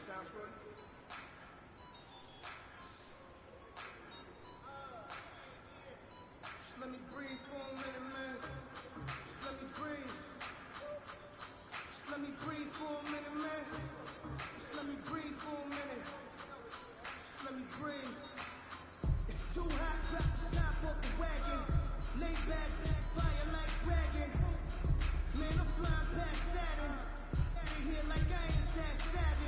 sound short? Just let me breathe for a minute, man. Just let me breathe. Just let me breathe for a minute, man. Just let me breathe for a minute. Just let me breathe. It's too hot, drop the top off the wagon. Lay back, fire like dragon. Man, I'm flying past Saturn. Out of here like I ain't that savage.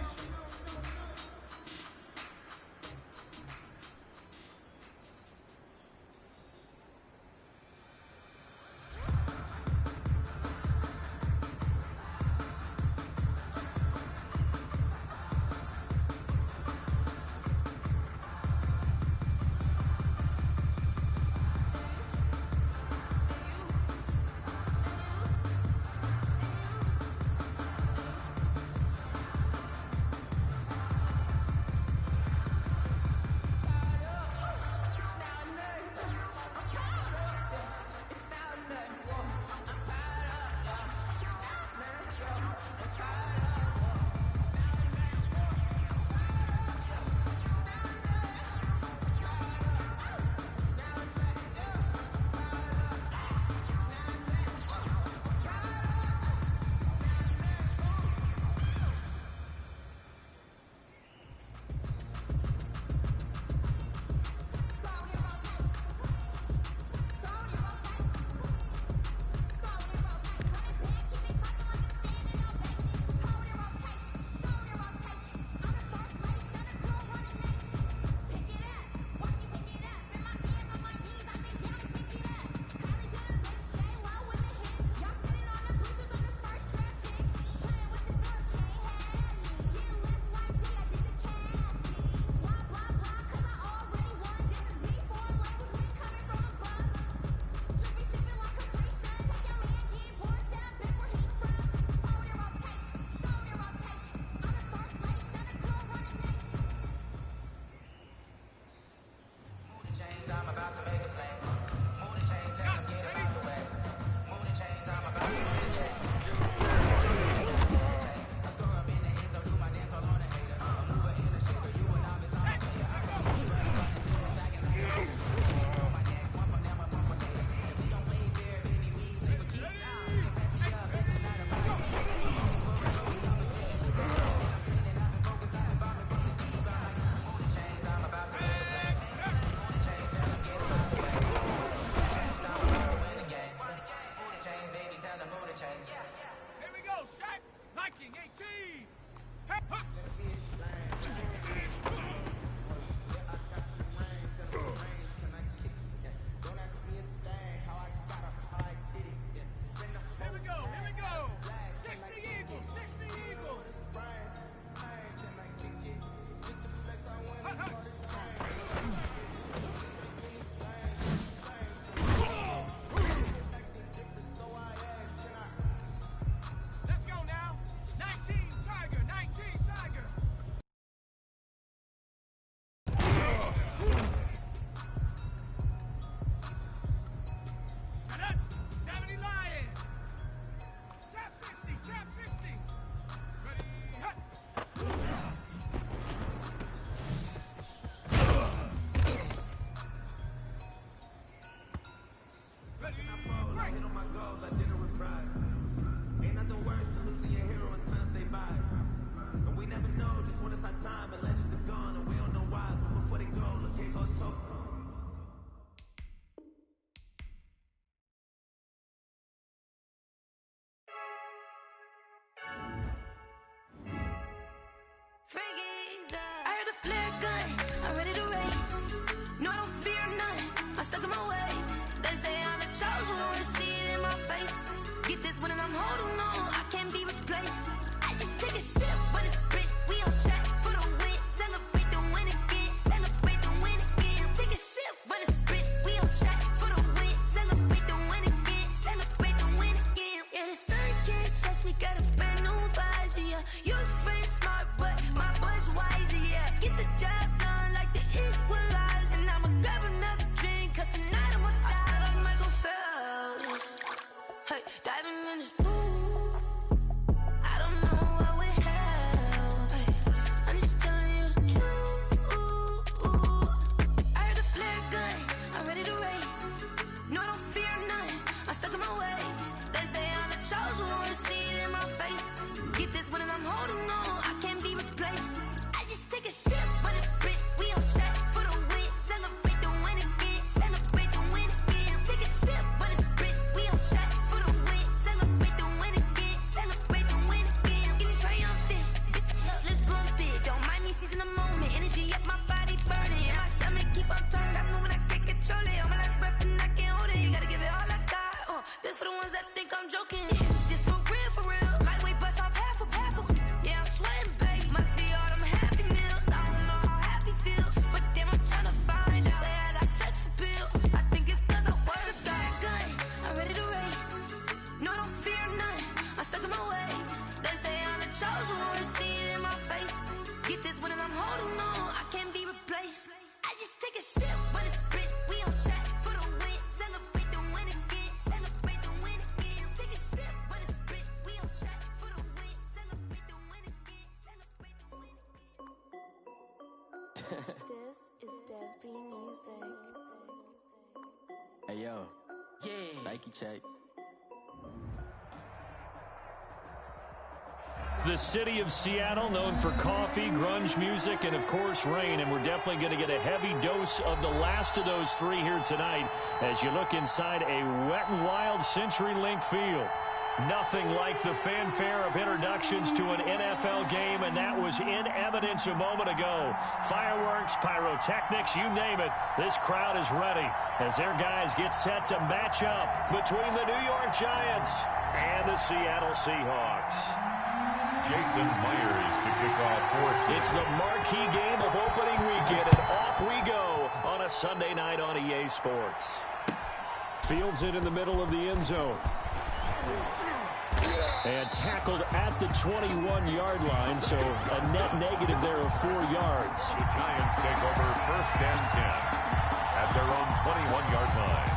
I heard a flare gun, I'm ready to race. No, I don't fear none, I'm stuck in my ways. They say I'm the chosen one, see it in my face. Get this one and I'm holding on, I can't be replaced. I just take a sip, but it's spit. We on track for the win. Celebrate the win again, celebrate the win again. Take a sip, but it's spit. We on track for the win. Celebrate the win again, celebrate the win again. Yeah, the sun can't touch me, got a brand new visor. Yeah, your friend smart, but my boy's wild. I just take a sip, but it's split. We on track for the win. Celebrate the win again. Celebrate the win again. Take a sip, but it's split. We on track for the win. Celebrate the win again. Celebrate the win again. This is Dev Music. Hey yo, yeah, Nike check. The city of Seattle, known for coffee, grunge music, and of course rain. And we're definitely going to get a heavy dose of the last of those three here tonight as you look inside a wet and wild CenturyLink field. Nothing like the fanfare of introductions to an NFL game, and that was in evidence a moment ago. Fireworks, pyrotechnics, you name it. This crowd is ready as their guys get set to match up between the New York Giants and the Seattle Seahawks. Jason Myers to kick off for Seattle. It's the marquee game of opening weekend, and off we go on a Sunday night on EA Sports. Fields it in the middle of the end zone. And tackled at the 21-yard line, so a net negative there of 4 yards. The Giants take over 1st and 10 at their own 21-yard line.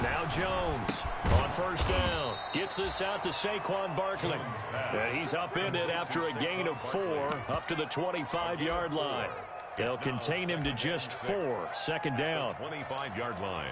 Now Jones on 1st down. Gets this out to Saquon Barkley. And he's upended after a gain of 4 up to the 25-yard line. They'll contain him to just 4. 2nd down. 25-yard line.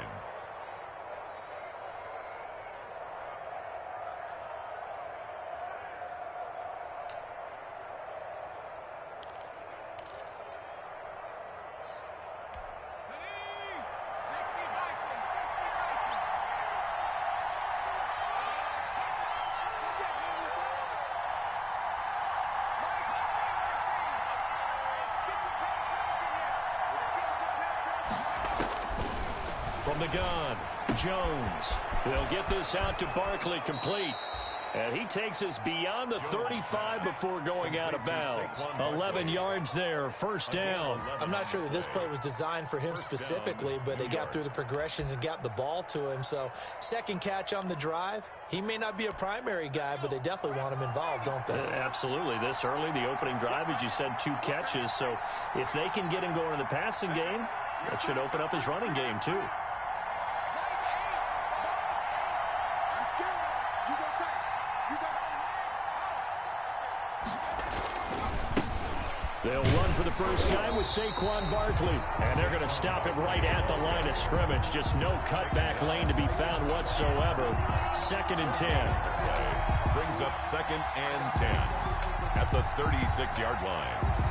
From the gun, Jones. They'll get this out to Barkley, complete. And he takes us beyond the 35 before going out of bounds. 11 yards there, 1st down. I'm not sure that this play was designed for him specifically, but they got through the progressions and got the ball to him. So 2nd catch on the drive. He may not be a primary guy, but they definitely want him involved, don't they? Absolutely. This early, the opening drive, as you said, 2 catches. So if they can get him going in the passing game, that should open up his running game too. They'll run for the first time with Saquon Barkley. And they're going to stop him right at the line of scrimmage. Just no cutback lane to be found whatsoever. 2nd and 10. Brings up 2nd and 10 at the 36-yard line.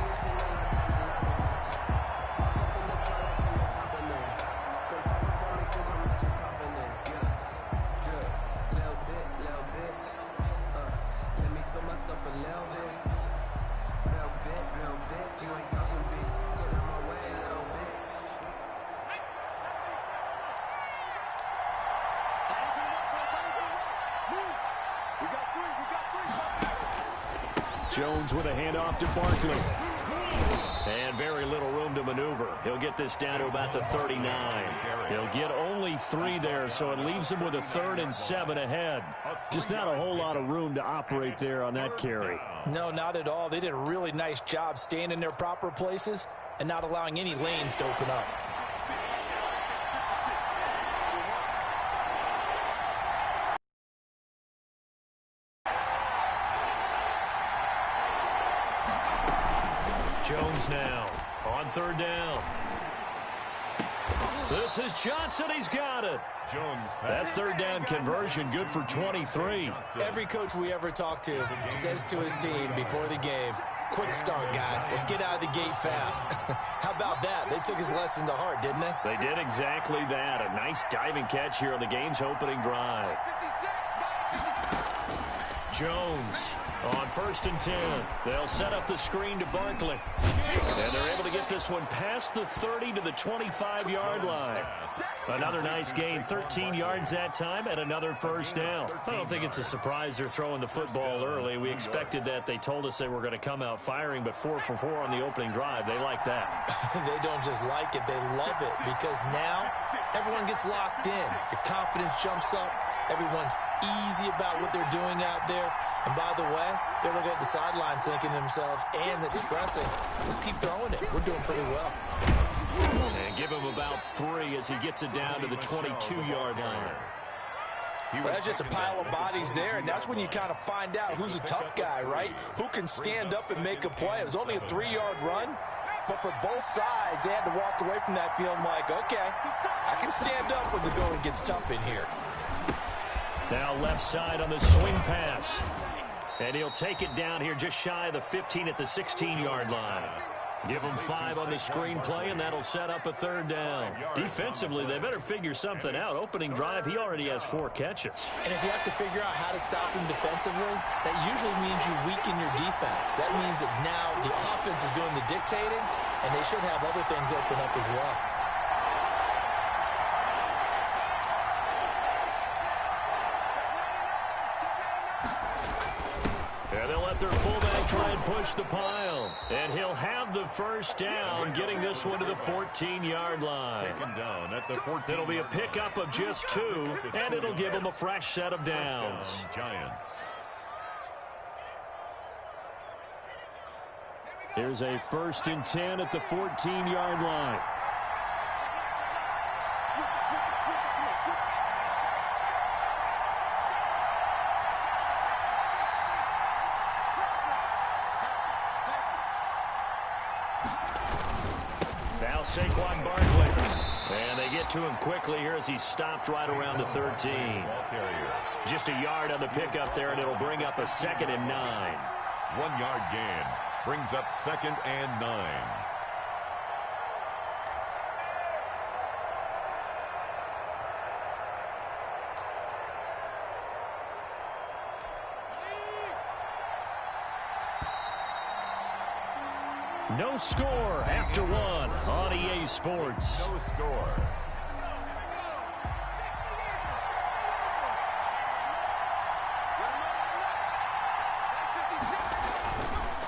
Jones with a handoff to Barkley. And very little room to maneuver. He'll get this down to about the 39. He'll get only 3 there, so it leaves him with a 3rd and 7 ahead. Just not a whole lot of room to operate there on that carry. No, not at all. They did a really nice job staying in their proper places and not allowing any lanes to open up. Jones now on 3rd down. This is Johnson. He's got it. Jones. That 3rd down conversion good for 23. Every coach we ever talk to says to his team before the game, quick start, guys. Let's get out of the gate fast. How about that? They took his lesson to heart, didn't they? They did exactly that. A nice diving catch here on the game's opening drive. Jones on 1st and 10. They'll set up the screen to Barkley. And they're able to get this one past the 30 to the 25-yard line. Another nice gain, 13 yards that time, and another first down. I don't think it's a surprise they're throwing the football early. We expected that. They told us they were going to come out firing, but 4 for 4 on the opening drive. They like that. They don't just like it, they love it, because now everyone gets locked in. Your confidence jumps up. Everyone's easy about what they're doing out there. And by the way, they're looking at the sidelines thinking to themselves and expressing, let's keep throwing it. We're doing pretty well. And give him about 3 as he gets it down to the 22-yard line. Well, that's just a pile of bodies there, and that's when you kind of find out who's a tough guy, right? Who can stand up and make a play. It was only a 3-yard run, but for both sides, they had to walk away from that feeling like, okay, I can stand up when the going gets tough in here. Now left side on the swing pass. And he'll take it down here just shy of the 15 at the 16-yard line. Give him 5 on the screenplay, and that'll set up a third down. Defensively, they better figure something out. Opening drive, he already has 4 catches. And if you have to figure out how to stop him defensively, that usually means you weaken your defense. That means that now the offense is doing the dictating, and they should have other things open up as well. And they'll let their fullback try and push the pile. And he'll have the first down, getting this one to the 14-yard line. Taken down at the 14. It'll be a pickup of just 2, and it'll give them a fresh set of downs. Giants. Here's a 1st and 10 at the 14-yard line. Now Saquon Barkley. And they get to him quickly here as he stopped right around the 13. Just a yard on the pickup there, and it'll bring up a 2nd and 9. 1-yard gain brings up 2nd and 9. No score after 1 on EA Sports. No score.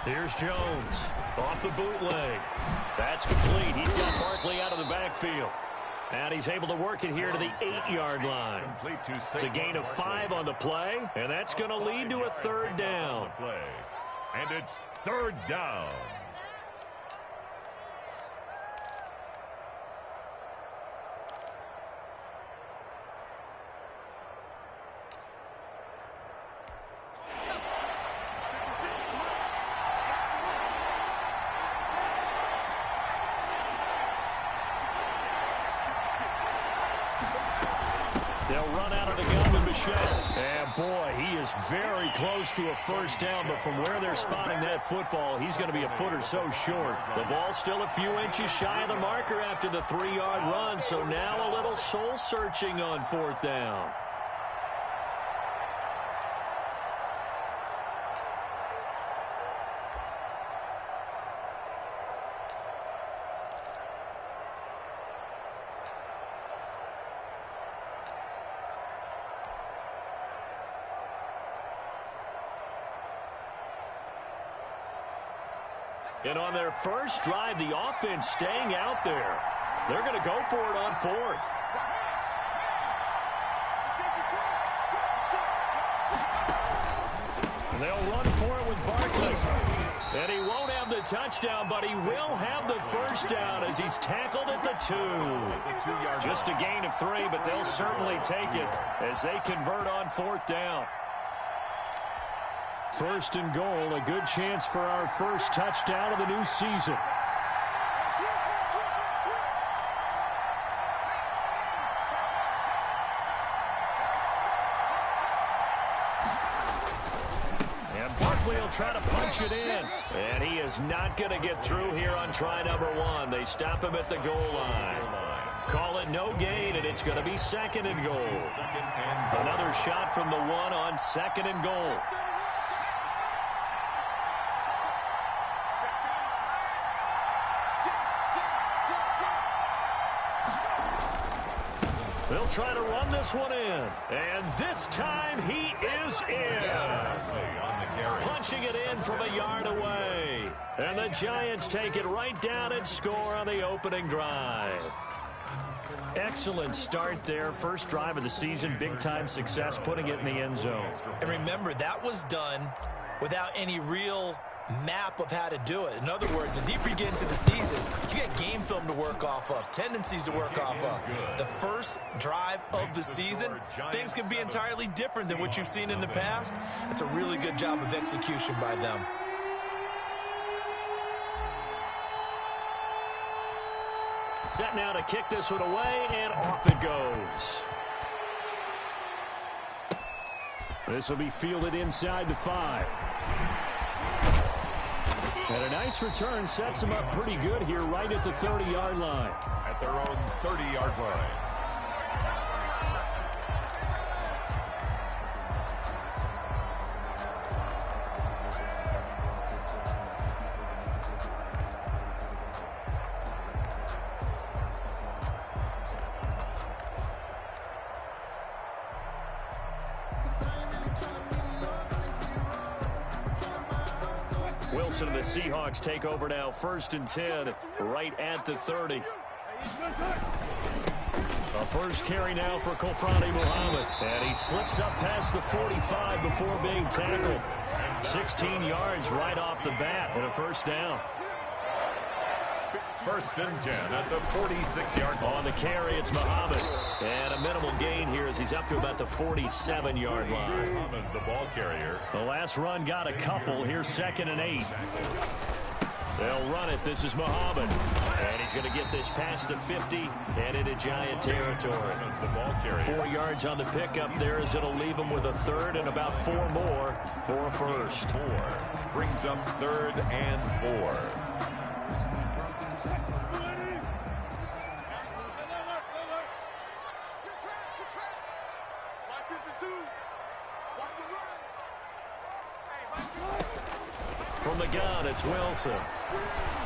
Here's Jones off the bootleg. That's complete. He's got Barkley out of the backfield. And he's able to work it here to the 8-yard line. It's a gain of 5 on the play, and that's going to lead to a 3rd down. And it's 3rd down. They'll run out of the gun with Michelle. And, boy, he is very close to a first down, but from where they're spotting that football, he's going to be a foot or so short. The ball's still a few inches shy of the marker after the 3-yard run, so now a little soul-searching on 4th down. And on their first drive, the offense staying out there. They're going to go for it on 4th. And they'll run for it with Barkley. And he won't have the touchdown, but he will have the first down as he's tackled at the 2. Just a gain of 3, but they'll certainly take it as they convert on 4th down. 1st and goal, a good chance for our first touchdown of the new season. And Barkley will try to punch it in. And he is not going to get through here on try number 1. They stop him at the goal line. Call it no gain, and it's going to be 2nd and goal. Another shot from the 1 on 2nd and goal. He'll try to run this one in. And this time he is in. Yes. Punching it in from a yard away. And the Giants take it right down and score on the opening drive. Excellent start there. First drive of the season. Big-time success putting it in the end zone. And remember, that was done without any real map of how to do it. In other words, the deeper you get into the season, you get game film to work off of, tendencies to work off of. The first drive of the season, things can be entirely different than what you've seen in the past. It's a really good job of execution by them. Set now to kick this one away, and off it goes. This will be fielded inside the 5. And a nice return sets them up pretty good here right at the 30-yard line. At their own 30-yard line. Wilson and the Seahawks take over now, 1st and 10, right at the 30. A first carry now for Kofrani Muhammad. And he slips up past the 45 before being tackled. 16 yards right off the bat and a first down. 1st and 10 at the 46-yard line. On the carry, it's Muhammad. And a minimal gain here as he's up to about the 47-yard line. Muhammad, the ball carrier. The last run got a couple. Here's 2nd and 8. They'll run it. This is Muhammad. And he's going to get this past the 50 and into Giant territory. The ball carrier. 4 yards on the pickup there as it'll leave him with a third and about 4 more for a first. 4 brings up 3rd and 4. From the gun, it's Wilson.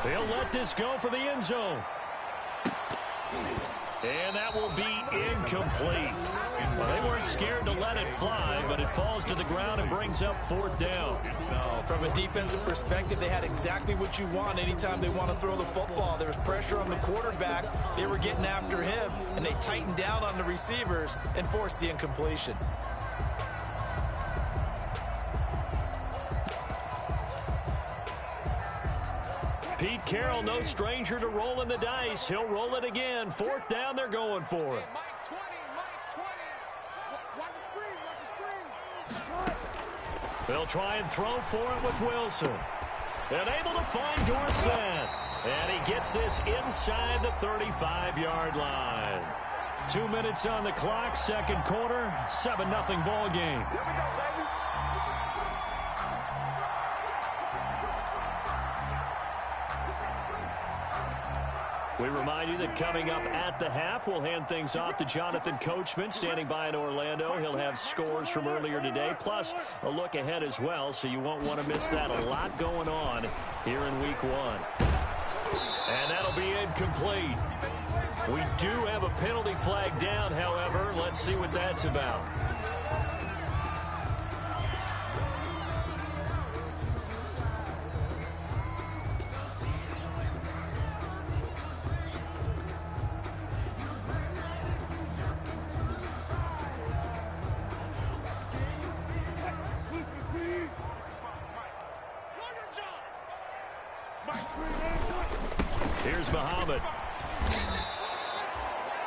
They'll let this go for the end zone. And that will be incomplete. Well, they weren't scared to let it fly, but it falls to the ground and brings up 4th down. From a defensive perspective, they had exactly what you want anytime they want to throw the football. There was pressure on the quarterback. They were getting after him, and they tightened down on the receivers and forced the incompletion. Pete Carroll, no stranger to rolling the dice. He'll roll it again. 4th down, they're going for it. They'll try and throw for it with Wilson. And able to find Dorsett. And he gets this inside the 35-yard line. 2 minutes on the clock, 2nd quarter, 7-0 ball game. We remind you that coming up at the half, we'll hand things off to Jonathan Coachman, standing by in Orlando. He'll have scores from earlier today, plus a look ahead as well, so you won't want to miss that. A lot going on here in Week 1. And that'll be incomplete. We do have a penalty flag down, however. Let's see what that's about. Here's Muhammad.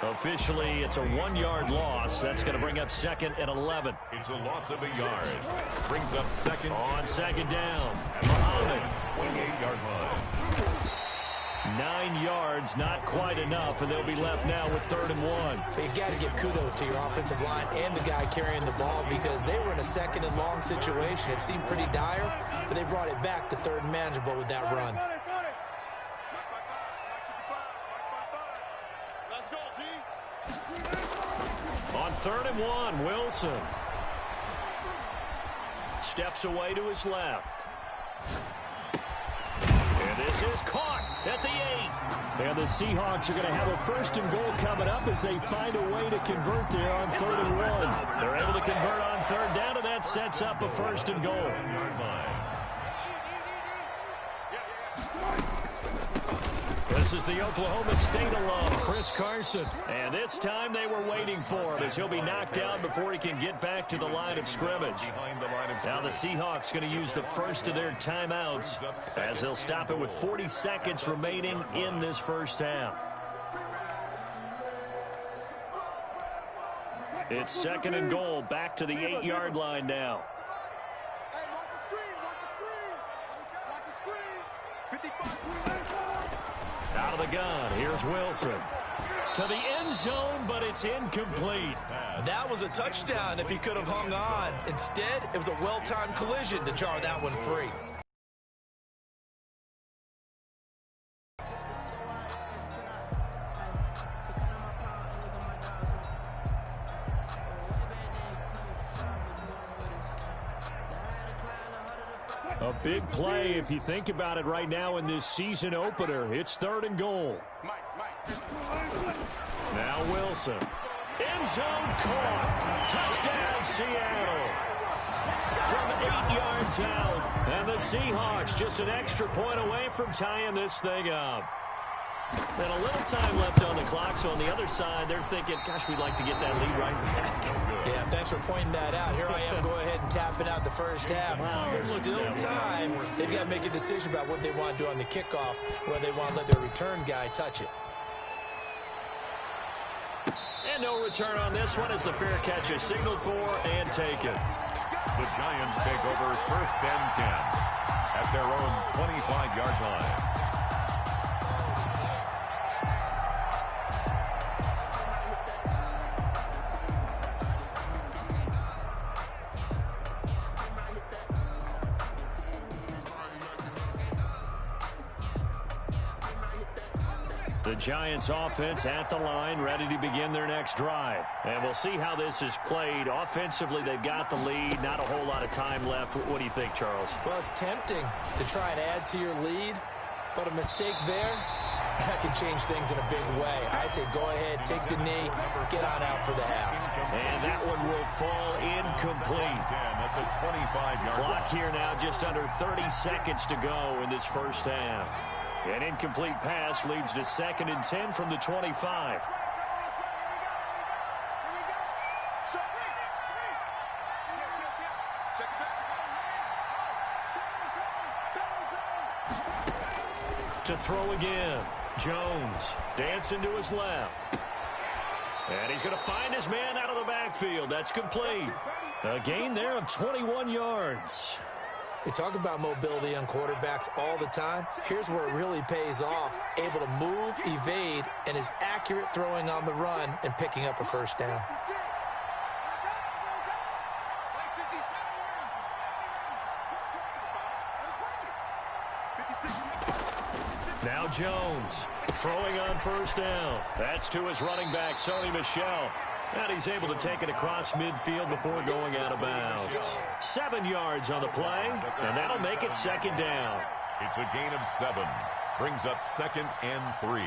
Officially, it's a 1-yard loss. That's going to bring up 2nd and 11. It's a loss of a yard. Brings up 2nd. On 2nd down, Muhammad. 28-yard line. 9 yards, not quite enough, and they'll be left now with 3rd and 1. But you got to give kudos to your offensive line and the guy carrying the ball because they were in a 2nd and long situation. It seemed pretty dire, but they brought it back to 3rd and manageable with that run. On 3rd and 1, Wilson steps away to his left. And This is caught at the 8. And the Seahawks are going to have a 1st and goal coming up as they find a way to convert there on 3rd and 1. They're able to convert on 3rd down, and that sets up a 1st and goal. This is the Oklahoma State alum, Chris Carson. And this time they were waiting for him as he'll be knocked down before he can get back to the line of scrimmage. Now the Seahawks going to use the first of their timeouts as they'll stop it with 40 seconds remaining in this first half. It's 2nd and goal, back to the 8-yard line now. Out of the gun, here's Wilson. To the end zone, but it's incomplete. That was a touchdown if he could have hung on. Instead, it was a well-timed collision to jar that one free. A big play if you think about it right now in this season opener. It's 3rd and goal. Now Wilson. End zone caught. Touchdown Seattle. From 8 yards out. And the Seahawks just an extra point away from tying this thing up. And a little time left on the clock, so on the other side, they're thinking, gosh, we'd like to get that lead right back. Yeah, thanks for pointing that out. Here I am, go ahead and tapping out the first half. There's still time. They've got to make a decision about what they want to do on the kickoff, where they want to let their return guy touch it. And no return on this one as the fair catch is signaled for and taken. The Giants take over 1st and 10 at their own 25-yard line. The Giants offense at the line, ready to begin their next drive. And we'll see how this is played. Offensively, they've got the lead. Not a whole lot of time left. What do you think, Charles? Well, it's tempting to try and add to your lead, but a mistake there, that can change things in a big way. I say go ahead, take the knee, get on out for the half. And that one will fall incomplete. Clock here now, just under 30 seconds to go in this first half. An incomplete pass leads to 2nd and 10 from the 25. To throw again. Jones dancing to his left. And he's going to find his man out of the backfield. That's complete. A gain there of 21 yards. They talk about mobility on quarterbacks all the time. Here's where it really pays off. Able to move, evade, and is accurate throwing on the run and picking up a 1st down. Now Jones throwing on 1st down. That's to his running back, Sony Michel. And he's able to take it across midfield before going out of bounds. 7 yards on the play, and that'll make it 2nd down. It's a gain of 7. Brings up 2nd and 3.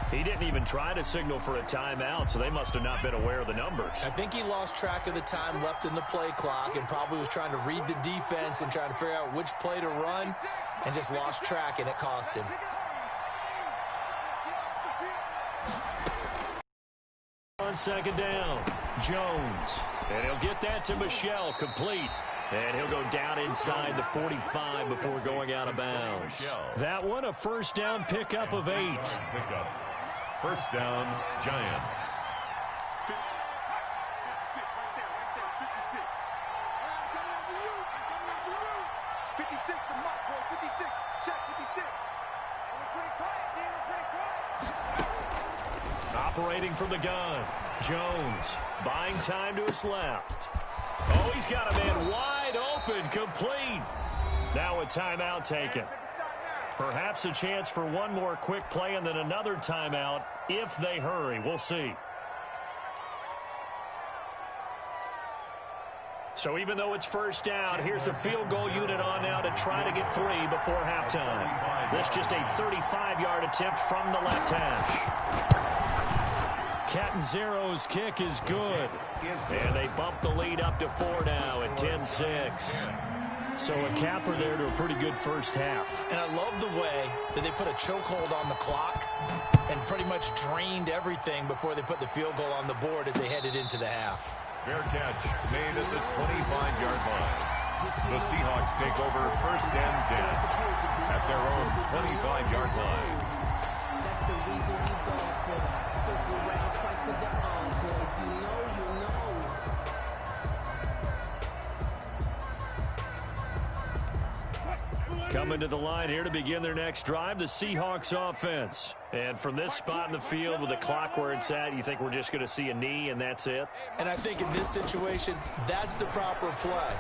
He didn't even try to signal for a timeout, so they must have not been aware of the numbers. I think he lost track of the time left in the play clock and probably was trying to read the defense and trying to figure out which play to run and just lost track, and it cost him. On 2nd down, Jones. And he'll get that to Michel, complete. And he'll go down inside the 45 before going out of bounds. That one, a 1st down pickup of 8. 1st down, Giants. Operating from the gun. Jones buying time to his left. Oh, he's got a man wide open, complete. Now a timeout taken. Perhaps a chance for one more quick play and then another timeout if they hurry. We'll see. So even though it's first down, here's the field goal unit on now to try to get 3 before halftime. This just a 35-yard attempt from the left hash. Catanzaro's kick is good. And they bump the lead up to 4 now at 10-6. So a capper there to a pretty good first half. And I love the way that they put a chokehold on the clock and pretty much drained everything before they put the field goal on the board as they headed into the half. Fair catch made at the 25-yard line. The Seahawks take over first and 10 at their own 25-yard line. That's the reason we go for circle round twice for the encore. If you know, you know. Coming to the line here to begin their next drive, the Seahawks offense. And from this spot in the field with the clock where it's at, you think we're just going to see a knee and that's it? And I think in this situation, that's the proper play.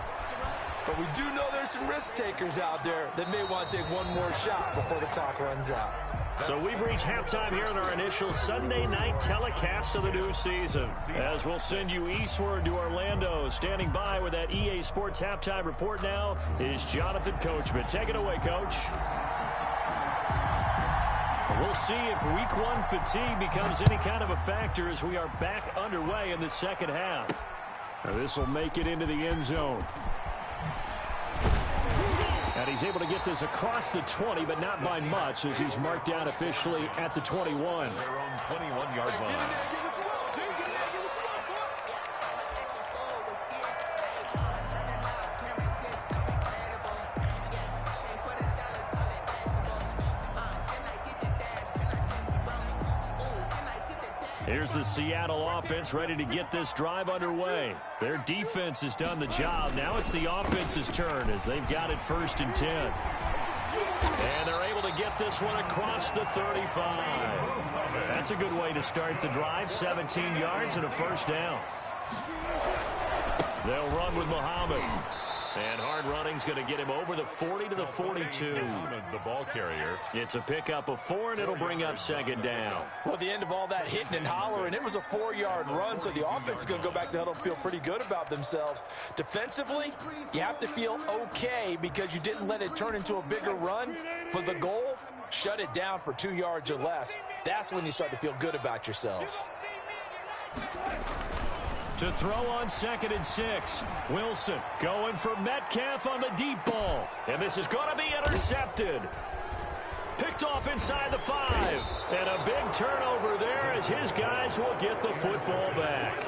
But we do know there's some risk takers out there that may want to take one more shot before the clock runs out. So we've reached halftime here in our initial Sunday night telecast of the new season. As we'll send you eastward to Orlando. Standing by with that EA Sports halftime report now is Jonathan Coachman. Take it away, Coach. We'll see if week 1 fatigue becomes any kind of a factor as we are back underway in the second half. This will make it into the end zone. And he's able to get this across the 20, but not by much as he's marked down officially at the 21. Their own 21-yard line. Here's the Seattle offense ready to get this drive underway. Their defense has done the job. Now it's the offense's turn as they've got it first and 10. And they're able to get this one across the 35. That's a good way to start the drive. 17 yards and a first down. They'll run with Muhammad. And hard running's going to get him over the 40 to the 42. The ball carrier. It's a pickup of 4, and it'll bring up second down. Well, at the end of all that hitting and hollering, it was a 4-yard run, so the offense is going to go back to huddle and feel pretty good about themselves. Defensively, you have to feel okay because you didn't let it turn into a bigger run, but the goal, shut it down for 2 yards or less. That's when you start to feel good about yourselves. To throw on 2nd and 6. Wilson going for Metcalf on the deep ball. And this is going to be intercepted. Picked off inside the 5. And a big turnover there as his guys will get the football back.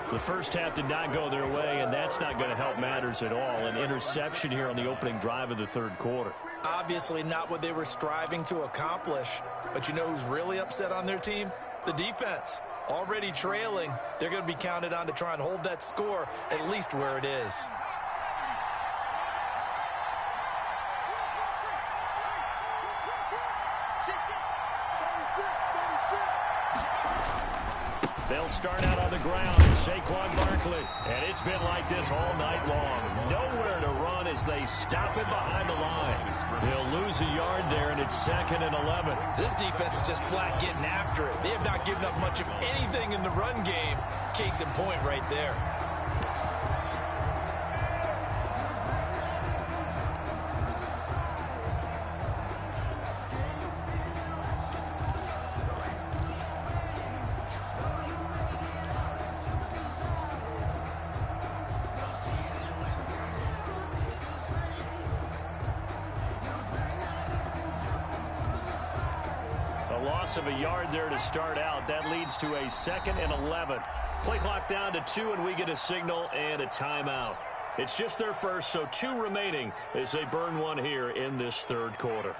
The first half did not go their way, and that's not going to help matters at all. An interception here on the opening drive of the third quarter. Obviously not what they were striving to accomplish. But you know who's really upset on their team? The defense. Already trailing, they're going to be counted on to try and hold that score at least where it is. They'll start out on the ground, Saquon Barkley. And it's been like this all night long. Nowhere to run as they stop him behind the line. They'll lose a yard there, and it's 2nd and 11. This defense is just flat getting after it. They have not given up much of anything in the run game. Case in point right there. Loss of a yard there to start out. That leads to a 2nd and 11. Play clock down to 2, and we get a signal and a timeout. It's just their first, so 2 remaining as they burn one here in this third quarter.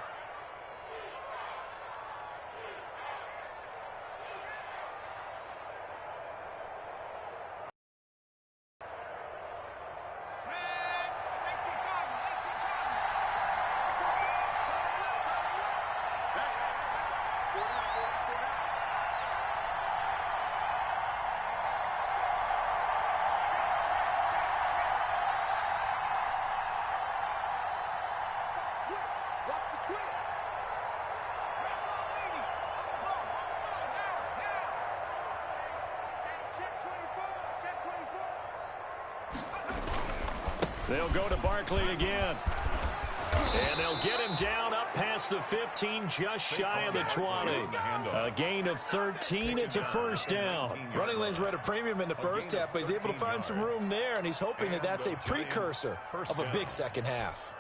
They'll go to Barkley again. And they'll get him down up past the 15, just shy of the 20. A gain of 13. It's a first down. Running lanes were at a premium in the first half, but he's able to find some room there, and he's hoping that that's a precursor of a big second half.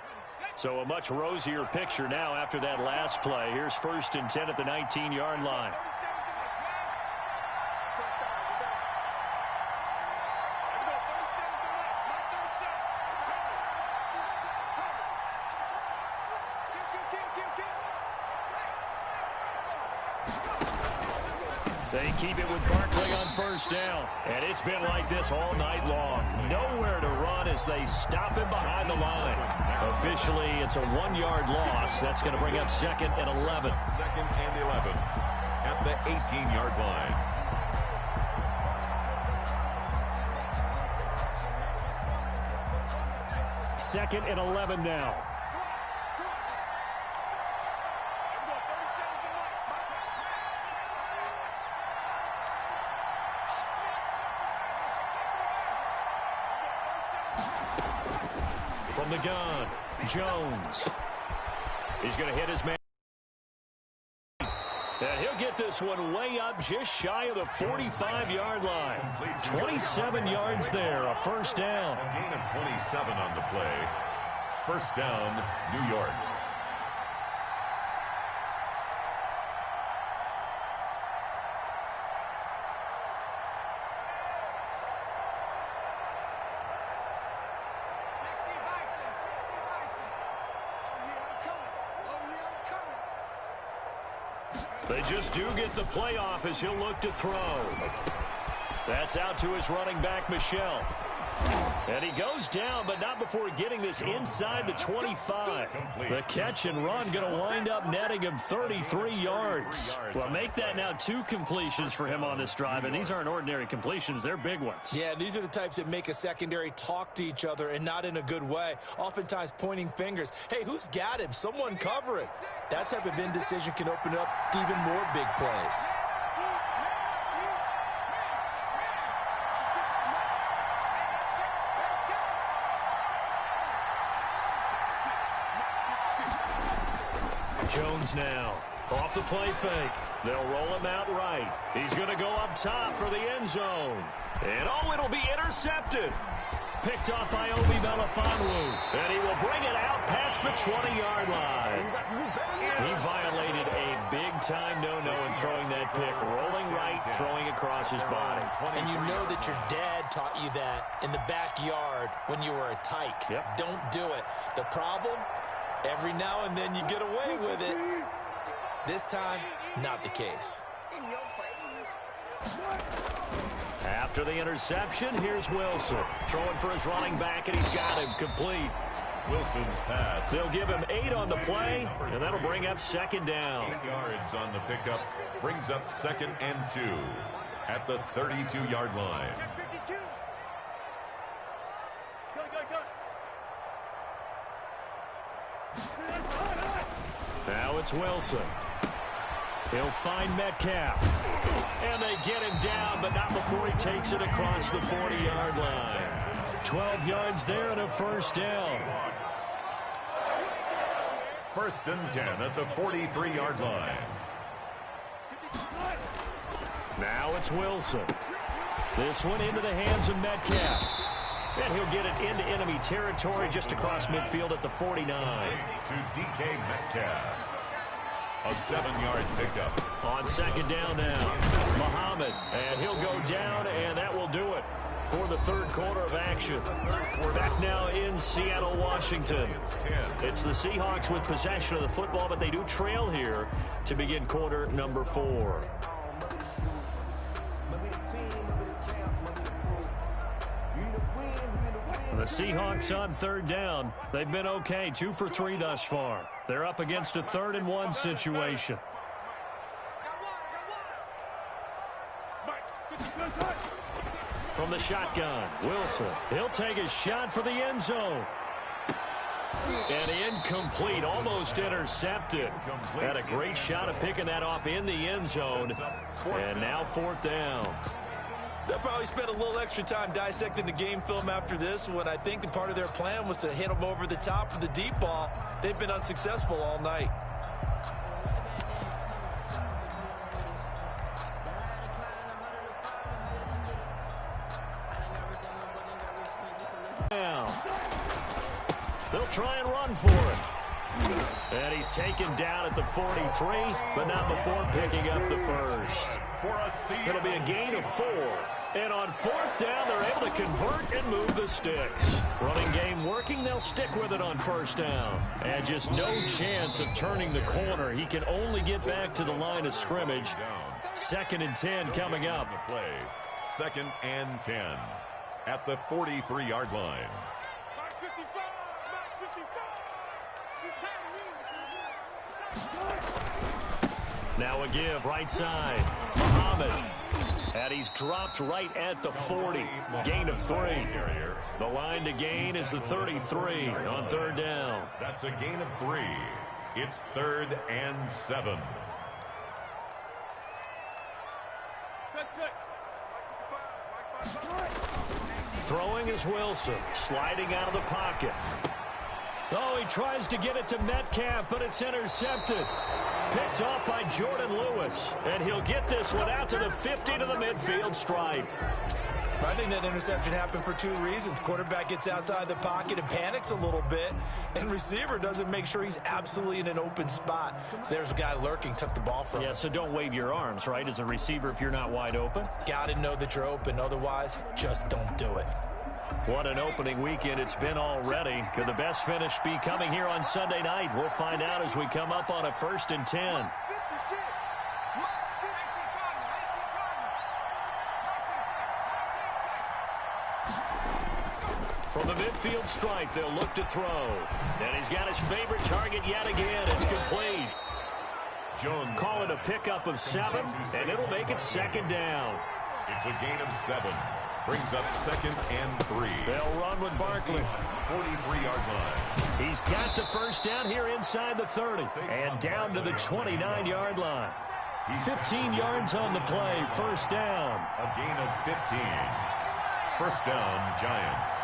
So a much rosier picture now after that last play. Here's 1st and 10 at the 19-yard line. They keep it with Barkley on first down. And it's been like this all night long. Nowhere to run as they stop him behind the line. Officially, it's a 1-yard loss. That's going to bring up 2nd and 11. 2nd and 11 at the 18-yard line. Second and 11 now. From the gun, Jones. He's going to hit his man. And he'll get this one way up just shy of the 45-yard line. 27 yards there, a first down. A gain of 27 on the play. First down, New York. They just do get the playoff as he'll look to throw. That's out to his running back, Michel. And he goes down, but not before getting this inside the 25. The catch and run going to wind up netting him 33 yards. Well, make that now 2 completions for him on this drive, and these aren't ordinary completions. They're big ones. Yeah, these are the types that make a secondary talk to each other and not in a good way. Oftentimes pointing fingers. Hey, who's got him? Someone cover it. That type of indecision can open up to even more big plays. Jones now off the play fake. They'll roll him out right. He's going to go up top for the end zone. And oh, it'll be intercepted. Picked off by Obi Melifonwu. And he will bring it out past the 20-yard line. He violated a big-time no-no in throwing that pick. Rolling right, throwing across his body. And you know that your dad taught you that in the backyard when you were a tyke. Yep. Don't do it. The problem? Every now and then you get away with it. This time, not the case. After the interception, here's Wilson. Throwing for his running back, and he's got him complete. Wilson's pass. They'll give him 8 on the play, and that'll bring up 2nd down. 8 yards on the pickup. Brings up 2nd and 2 at the 32-yard line. Now it's Wilson. He'll find Metcalf. And they get him down, but not before he takes it across the 40-yard line. 12 yards there and a first down. 1st and 10 at the 43-yard line. Now it's Wilson. This one into the hands of Metcalf. And he'll get it into enemy territory just across midfield at the 49. To DK Metcalf. A 7-yard pickup. On 2nd down now, Muhammad. And he'll go down, and that will do it for the 3rd quarter of action. We're back now in Seattle, Washington. It's the Seahawks with possession of the football, but they do trail here to begin quarter number 4. The Seahawks on 3rd down. They've been okay, 2 for 3 thus far. They're up against a 3rd and 1 situation. From the shotgun, Wilson. He'll take a shot for the end zone. And incomplete, almost intercepted. Had a great shot of picking that off in the end zone. And now 4th down. They'll probably spend a little extra time dissecting the game film after this one. I think the part of their plan was to hit them over the top of the deep ball. They've been unsuccessful all night. They'll try and run for it. And he's taken down at the 43, but not before picking up the first. It'll be a gain of 4. And on 4th down, they're able to convert and move the sticks. Running game working, they'll stick with it on 1st down. And just no chance of turning the corner. He can only get back to the line of scrimmage. 2nd and 10 coming up. 2nd and 10 at the 43-yard line. Now a give, right side. Muhammad. And he's dropped right at the 40. Gain of 3. The line to gain is the 33 on 3rd down. That's a gain of 3. It's 3rd and 7. Throwing is Wilson. Sliding out of the pocket. Oh, he tries to get it to Metcalf, but it's intercepted. Picked off by Jordan Lewis. And he'll get this one out to the 50 to the midfield stripe. I think that interception happened for 2 reasons. Quarterback gets outside the pocket and panics a little bit. And receiver doesn't make sure he's absolutely in an open spot. So there's a guy lurking, took the ball from him. Yeah, so don't wave your arms, right, as a receiver if you're not wide open. Got to know that you're open. Otherwise, just don't do it. What an opening weekend it's been already. Could the best finish be coming here on Sunday night? We'll find out as we come up on a 1st and 10. From the midfield stripe, they'll look to throw. And he's got his favorite target yet again. It's complete. Call it a pickup of 7, and it'll make it 2nd down. It's a gain of 7. Brings up 2nd and 3. They'll run with Barkley. 43-yard line. He's got the 1st down here inside the 30. And down to the 29-yard line. 15 yards on the play. 1st down. A gain of 15. 1st down, Giants.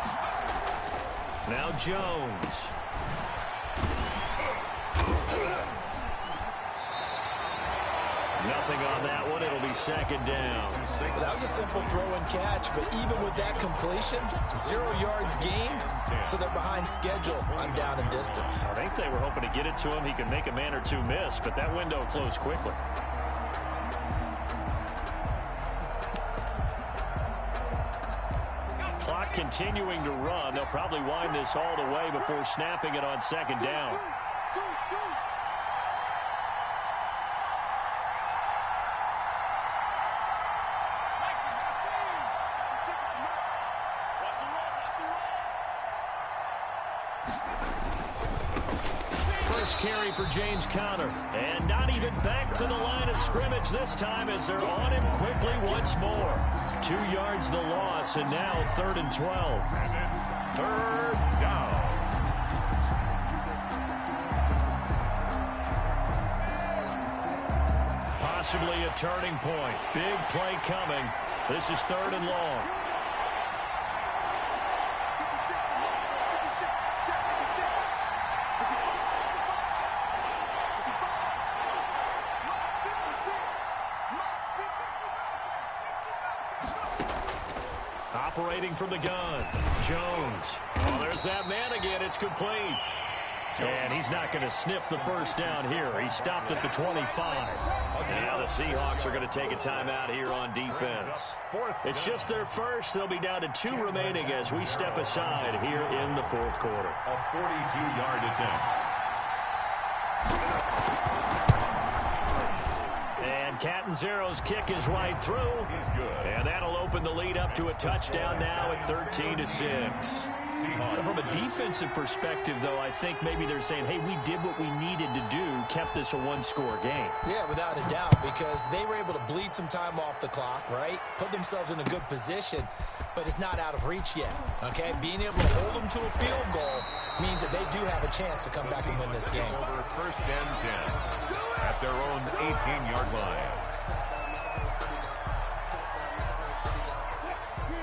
Now Jones. Nothing on that one. It'll be 2nd down. Well, that was a simple throw and catch, but even with that completion, 0 yards gained, so they're behind schedule on down and distance. I think they were hoping to get it to him. He could make a man or 2 miss, but that window closed quickly. Clock continuing to run. They'll probably wind this all the way before snapping it on 2nd down. Carry for James Conner. And not even back to the line of scrimmage this time as they're on him quickly once more. 2 yards the loss, and now 3rd and 12. And it's 3rd down. Possibly a turning point. Big play coming. This is 3rd and long. Operating from the gun. Jones. Oh, there's that man again. It's complete. And he's not going to sniff the 1st down here. He stopped at the 25. Now the Seahawks are going to take a timeout here on defense. It's just their first. They'll be down to 2 remaining as we step aside here in the 4th quarter. A 42-yard attempt. And Catanzero's kick is right through. He's good. And that'll open the lead up to a touchdown now at 13-6. From a defensive perspective, though, I think maybe they're saying, hey, we did what we needed to do, kept this a 1-score game. Yeah, without a doubt, because they were able to bleed some time off the clock, right? Put themselves in a good position, but it's not out of reach yet, okay? Being able to hold them to a field goal means that they do have a chance to come back and win this game. Over 1st and 10 at their own 18-yard line.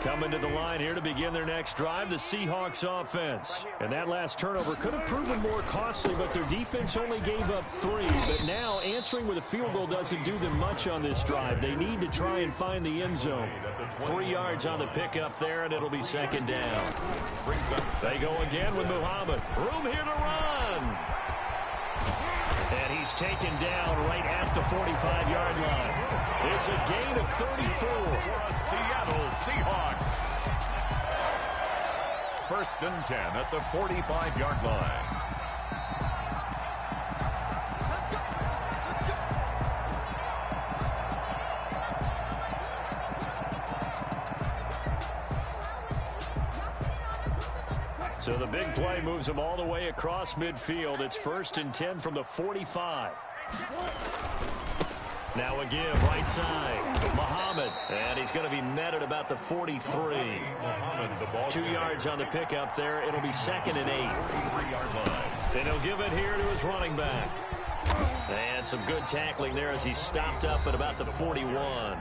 Coming to the line here to begin their next drive, the Seahawks offense. And that last turnover could have proven more costly, but their defense only gave up 3. But now answering with a field goal doesn't do them much on this drive. They need to try and find the end zone. 3 yards on the pickup there, and it'll be second down. They go again with Muhammad. Room here to run. And he's taken down right at the 45-yard line. It's a gain of 34. Seattle Seahawks. 1st and 10 at the 45-yard line. So the big play moves them all the way across midfield. It's 1st and 10 from the 45. Now a give, right side. Muhammad, and he's going to be met at about the 43. 2 yards on the pickup there. It'll be 2nd and 8. And he'll give it here to his running back. And some good tackling there as he stopped up at about the 41.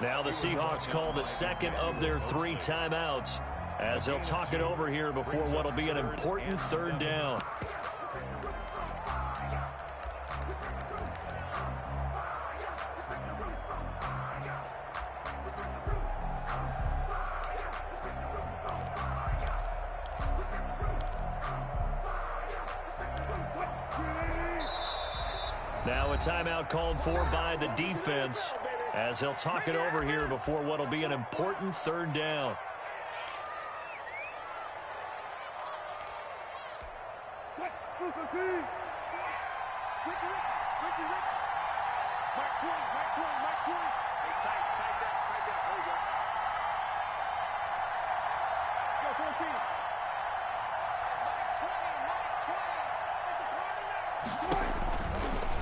Now the Seahawks call the second of their 3 timeouts as they'll talk it over here before what will be an important 3rd down. Now a timeout called for by the defense as they'll talk it over here before what will be an important 3rd down.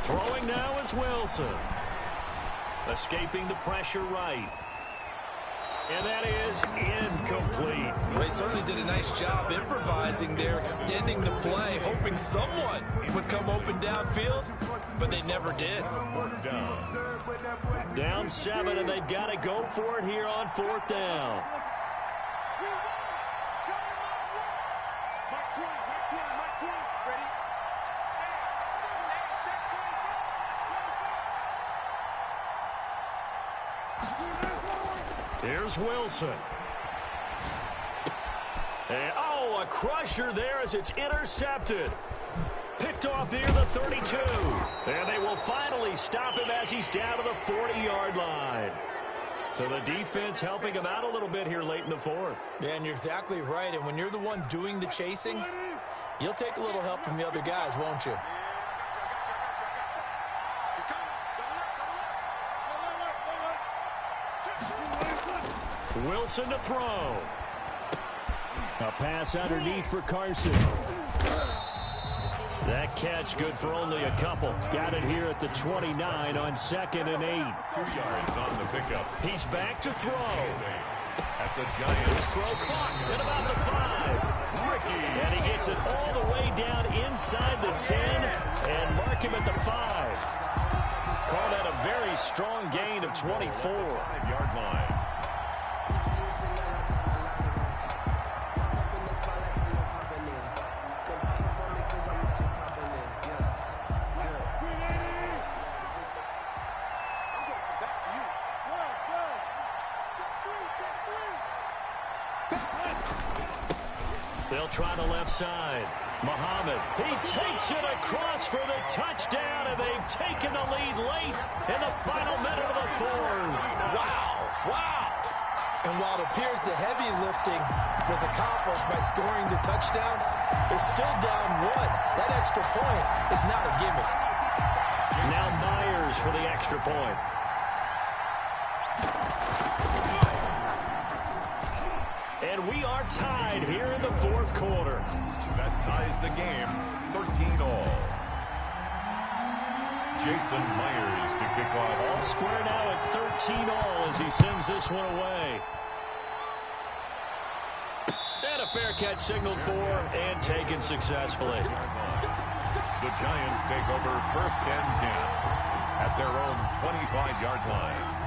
Throwing now is Wilson. Escaping the pressure right. And that is incomplete. They certainly did a nice job improvising there, extending the play, hoping someone would come open downfield, but they never did. Down 7, and they've got to go for it here on 4th down. Here's Wilson. And, a crusher there as it's intercepted. Picked off near the 32. And they will finally stop him as he's down to the 40-yard line. So the defense helping him out a little bit here late in the 4th. Yeah, and you're exactly right. And when you're the one doing the chasing, you'll take a little help from the other guys, won't you? Wilson to throw. A pass underneath for Carson. That catch good for only a couple. Got it here at the 29 on 2nd and 8. 2 yards on the pickup. He's back to throw. At the Giants. His throw caught at about the 5. And he gets it all the way down inside the 10 and mark him at the 5. Call that a very strong gain of 24. 5-yard line. They'll try the left side. Muhammad, he takes it across for the touchdown, and they've taken the lead late in the final minute of the 4th. Wow. And while it appears the heavy lifting was accomplished by scoring the touchdown, they're still down 1. That extra point is not a gimme. Now Myers for the extra point. And we are tied here in the 4th quarter. That ties the game, 13-all. Jason Myers to kick off. All square now at 13-all as he sends this one away. And a fair catch signaled for and taken successfully. The Giants take over 1st and 10 at their own 25-yard line.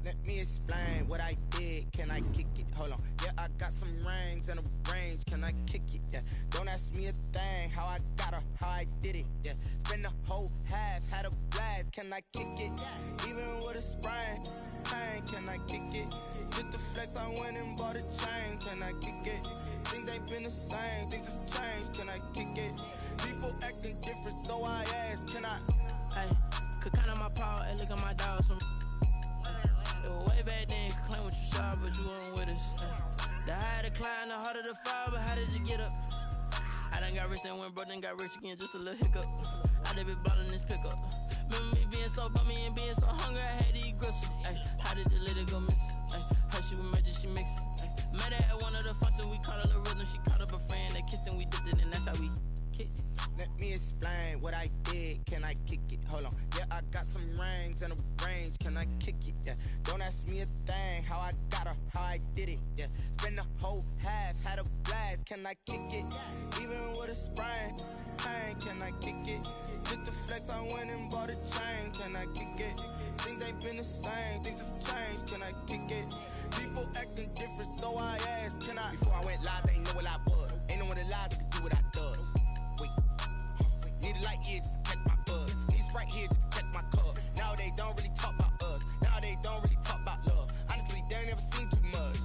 Let me explain what I did. Can I kick it? Hold on. Yeah, I got some rings and a range. Can I kick it? Yeah. Don't ask me a thing. How I got her, how I did it. Yeah. Spend the whole half, had a blast. Can I kick it? Even with a sprain. Pain, can I kick it? Just the flex, I went and bought a chain. Can I kick it? Things ain't been the same. Things have changed. Can I kick it? People acting different, so I ask. Can I? Hey, could count on my power and look at my dogs from. It was way back then, could claim what you saw, but you weren't with us. The higher the climb, the harder the fall, but how did you get up? I done got rich and went broke, then got rich again, just a little hiccup. I done been bought in this pickup. Remember me being so bummy and being so hungry, I had to eat gristle. Ay, how did the lady go miss? Ay, how she was magic, she mixed. Met her at one of the functions, we caught her the rhythm, she caught up a friend, they kissed and we dipped it, and that's how we kicked it. Let me explain what I did. Can I kick it? Hold on. Yeah, I got some rings and a range. Can I kick it? Yeah. Don't ask me a thing. How I got her, how I did it. Yeah. Spend the whole half, had a blast. Can I kick it? Even with a sprain. Pain, can I kick it? Just the flex, I went and bought a chain. Can I kick it? Things ain't been the same. Things have changed. Can I kick it? People acting different, so I asked. Can I? Before I went live, they ain't know what I was. Ain't no one alive that could do what I does. Wait. Need a light here just to catch my buzz. Need Sprite here just to catch my cup. Now they don't really talk about us. Now they don't really talk about love. Honestly, they ain't never seen too much.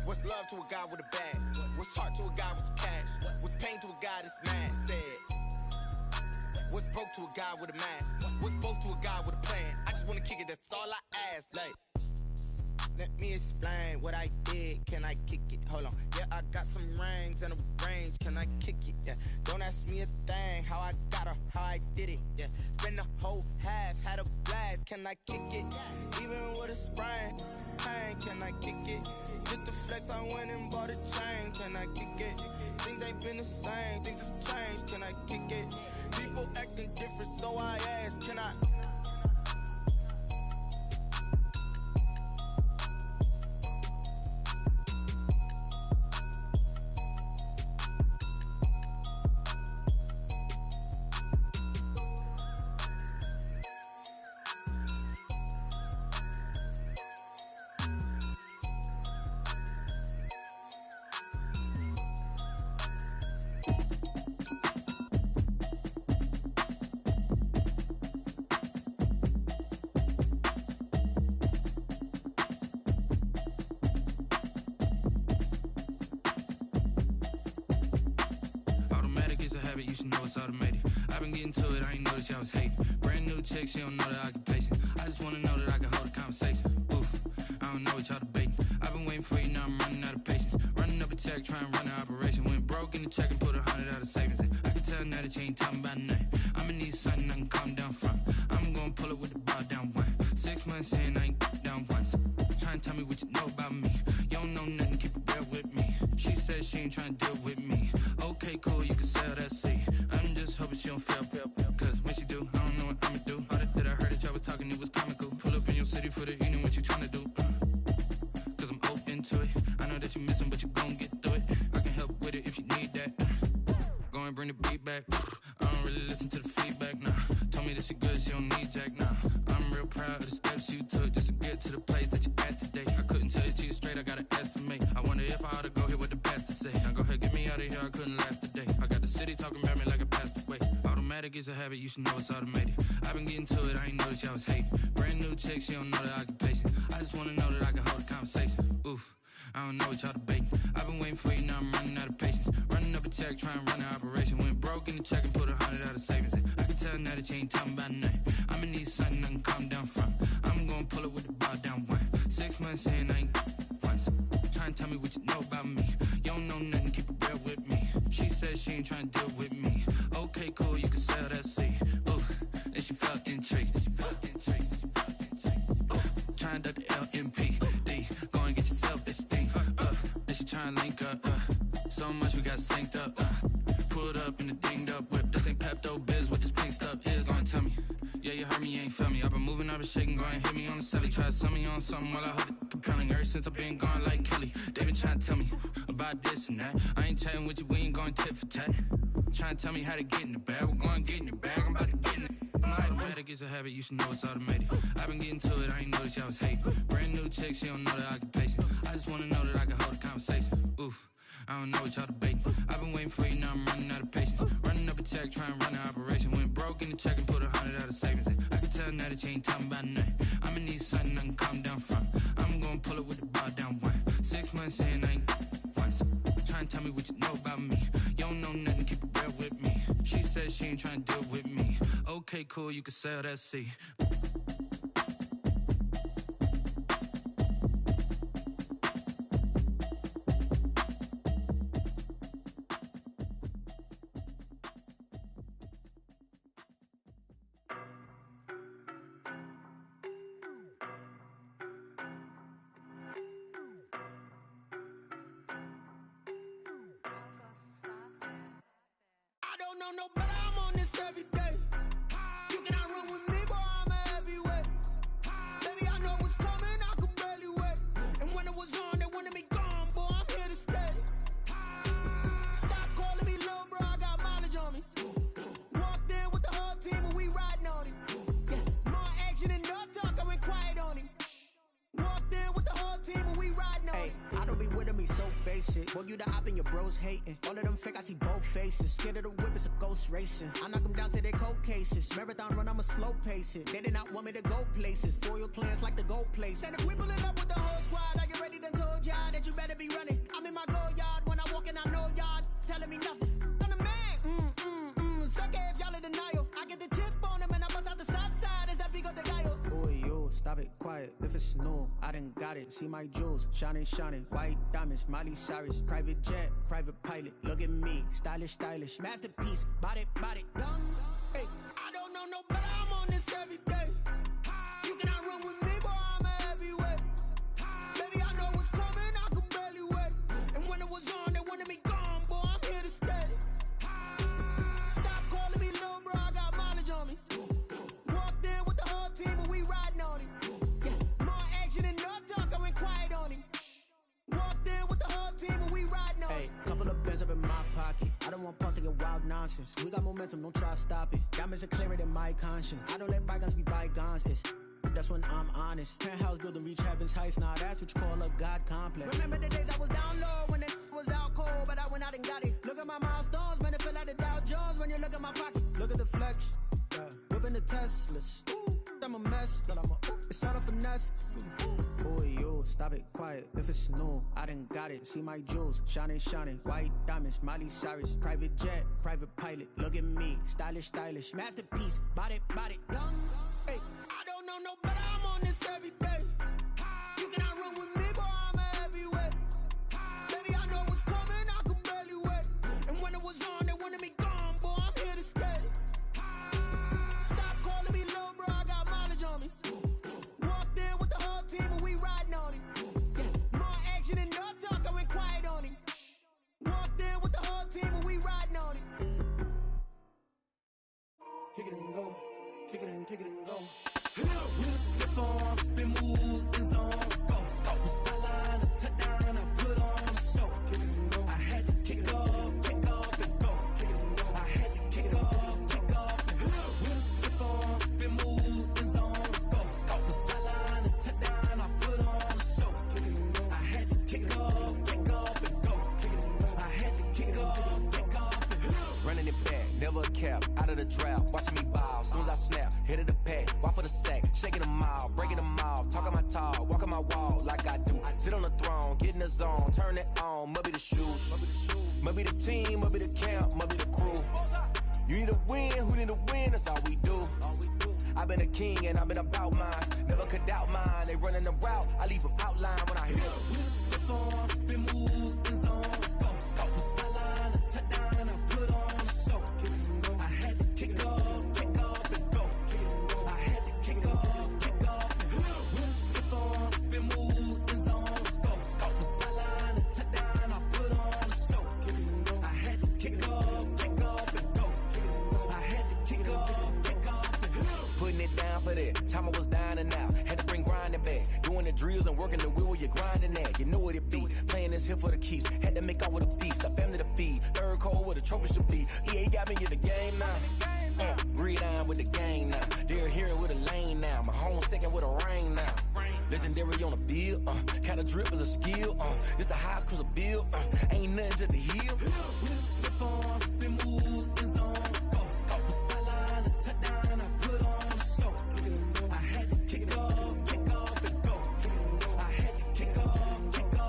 What's love to a guy with a bag? What's heart to a guy with some cash? What's pain to a guy that's mad? Said. What's broke to a guy with a mask? What's broke to a guy with a plan? I just wanna kick it, that's all I ask. Like, let me explain what I did. Can I kick it? Hold on. Yeah, I got some rings and a range. Can I kick it? Yeah. Don't ask me a thing. How I got her, how I did it. Yeah. Spend the whole half, had a blast. Can I kick it? Even with a sprain. Pain, can I kick it? Just the flex, I went and bought a chain. Can I kick it? Things ain't been the same. Things have changed. Can I kick it? People acting different, so I ask. Can I? You should know it's automated. I've been getting to it, I ain't noticed y'all was hating. Brand new chick, she don't know the occupation. I just wanna know that I can hold a conversation. Oof, I don't know what y'all debating. I've been waiting for you, now I'm running out of patience. Running up a check, trying to run an operation. Went broke in the check and put 100 out of savings in. I can tell now that you ain't talking about nothing. I'ma need something I can calm down from. I'm gonna pull it with the bar down one. 6 months in, I ain't down once. Trying to tell me what you know about me. You don't know nothing, keep it real with me. She said she ain't trying to deal with me. Okay, cool, you can sell that seat. I'm just hoping she don't fail. Cause when she do, I don't know what I'ma do. All that I heard that y'all was talking, it was comical. Pull up in your city for the evening, what you tryna do? Cause I'm open to it. I know that you missing, but you gon' get through it. I can help with it if you need that. Go and bring the beat back. I don't really listen to the feedback, nah. Told me that she good, she don't need jack, nah. I'm real proud of the steps you took just to get to the place that you at today. I couldn't tell you to you straight, I gotta estimate. I wonder if I ought to go here with the best to say. Now go ahead, get me out of here, I couldn't last a day. I got the city talking about me like I passed away. Automatic is a habit, you should know it's automated. I've been getting to it, I ain't noticed y'all was hating. Brand new chick, she don't know the occupation. I just wanna know that I can hold a conversation. Oof, I don't know what y'all debating. I've been waiting for you, now I'm running out of patience. Running up a check, trying to run an operation. Went broke in the check and put 100 out of savings in. I can tell now that you ain't talking about nothing. I'ma need something I can calm down from. I'm gonna pull it with the bar down one. 6 months in, I ain't once. Trying to tell me what you know about me. You don't know nothing, keep it real with me. She said she ain't trying to deal with me. Okay, cool, you can sell that seat. Ooh, and she felt intrigued. Trying to duck the LMPD. Go and get your self-esteem up. And she trying to link up. So much we got synced up. Pulled up in the dinged up whip. This ain't Pepto-Biz, what this pink stuff is. Gonna tell me. Yeah, you heard me, you ain't felt me. I've been moving, I've been shaking, go and hit me on the celly. Try to sell me on something while I hold it compelling. Ever since I've been gone like Kelly, they been trying to tell me about this and that. I ain't chatting with you, we ain't going tit for tat. Trying to tell me how to get in the bag, we're going to get in the bag, I'm about to get in it. I'm like, like it's a habit, you should know it's automated. I've been getting to it, I ain't noticed y'all was hating. Brand new chick, she don't know that I can pace it. I just wanna know that I can hold a conversation. Oof, I don't know what y'all debating. I've been waiting for you, now I'm running out of patience. Running up a check, trying to run an operation. Went broke in the check and put 100 out of savings in. I can tell now that you ain't talking about nothing. I'ma need something I can calm down from. I'm gonna pull it with the bar down one. 6 months in, I ain't once. Trying to tell me what you know about me. You don't know nothing, keep it real with me. She said she ain't trying to deal with me. Okay, cool, you can sell that C. I don't know no better, I'm on this every day. You cannot run with me, boy, I'm a heavyweight. Baby, I know what's coming, I could barely wait. And when it was on, they wanted me gone, boy, I'm here to stay. Stop calling me little bro, I got mileage on me. Walked in with the whole team and we riding on it. Yeah, more action and no talk, I went quiet on him. Walked in with the whole team and we riding on it. I don't be with me so basic. Boy, you the op and your bros hating. All of them fake, I see both faces. Scared of the whip, it's a ghost racing. I knock them down to their cold cases. Marathon run, I'ma slow pace it. They did not want me to go places. Foil plans like the gold place. And if we pulling up with the whole squad, I get ready to told y'all that you better be running. I'm in my go yard. When I walk in, I know y'all telling me nothing. I'm the man. Suck it if y'all in denial. I get the chip on them and I bust out the south side. Is that big of the guy? Boy, yo, stop it, quiet. If it's new, I done got it. See my jewels, shining, white diamonds, Miley Cyrus, private jet, private pilot. Look at me, stylish, masterpiece, body, done. Hey, I don't know no better, I'm on this every day. You cannot run with me, boy, I'm a heavyweight. Baby, I know what's coming, I could barely wait. And when it was on, they wanted me gone, boy, I'm here to stay. Stop calling me little bro, I got mileage on me. Walked in with the whole team and we riding on it. Yeah, more action and no talk, I went quiet on him. Walked in with the whole team and we riding on it. Couple of bands up in my pocket. I don't want pulse to get wild nonsense. We got momentum, don't try to stop it. Diamonds are clearer than my conscience. I don't let bygones be bygones. That's when I'm honest. Penthouse building reach heaven's heights. Nah, that's what you call a God complex. Remember the days I was down low when it was out cold, but I went out and got it. Look at my milestones, man, it feel like the Dow Jones when you look at my pocket. Look at the flex, whipping the Teslas. I'm a mess, but it's all a finesse. Boy, yo, stop it, quiet. If it's new, I done got it. See my jewels, shining, white diamonds, Miley Cyrus, private jet, private pilot. Look at me, stylish, masterpiece, body, done. Hey, I don't know no better, I'm on this every day. You cannot run with me, boy, I'm a heavyweight. Baby, I know what's coming, I could barely wait. And when it was on, they wanted me gone, boy, I'm here to stay. Stop calling me little bro, I got mileage on me. Walked in with the whole team and we riding on it. Yeah, more action and no talk, I went quiet on him. Walked in with the whole team and we riding on it. Kick it and go, kick it and go. We'll step on, spin, move, in zones, go. The sideline, a touchdown, I put on a show. Kick it and go. I had to kick off and go. Kick it and go. I had to kick off and go. We'll step on, spin, move, in zones, go. The sideline, a touchdown, I put on a show. Kick it and go. I had to kick off and go. Kick it and go. I had to kick off and go. Running it back, never a cap, out of the drought, watching me ball, soon as I snap, hit of the pack, walk for the sack, shaking them all, breaking them off, talking my talk, walking my wall like I do, sit on the throne, get in the zone, turn it on, must be the shoes, must be the team, must be the camp, must be the crew, you need a win, who need a win, that's all we do, I've been a king and I've been about mine, never could doubt mine, they running the route, I leave them outline when I hit them. We'll step on, spin, move, in zones, go. The sideline, a touchdown, I put on a show. Kick it and go. I had to kick off and go. Kick it and go. I had to kick off and go. We'll step on, spin, move, in zones, go. The sideline, a touchdown, I put on a show. Kick it and go. I had to kick off and go. Kick it and go. I had to kick off and go. Putting it down for that, time I was down and out, had to bring grinding back, doing the drills and working the wheel where you're grinding at, you know what it be, playing this here for the keeps, had to make out with a feast, a family to feed, third cold where the trophy should be, EA got me in the game now, read on with the game now, they're here second with a ring now. Legendary on the field, kind of drip is a skill, this the highest cruiser bill, ain't nothing just the hill. Slip on, spin move, in zone, score. From sideline to touchdown, I put on a show. I had to kick off and go. I had to kick off and go.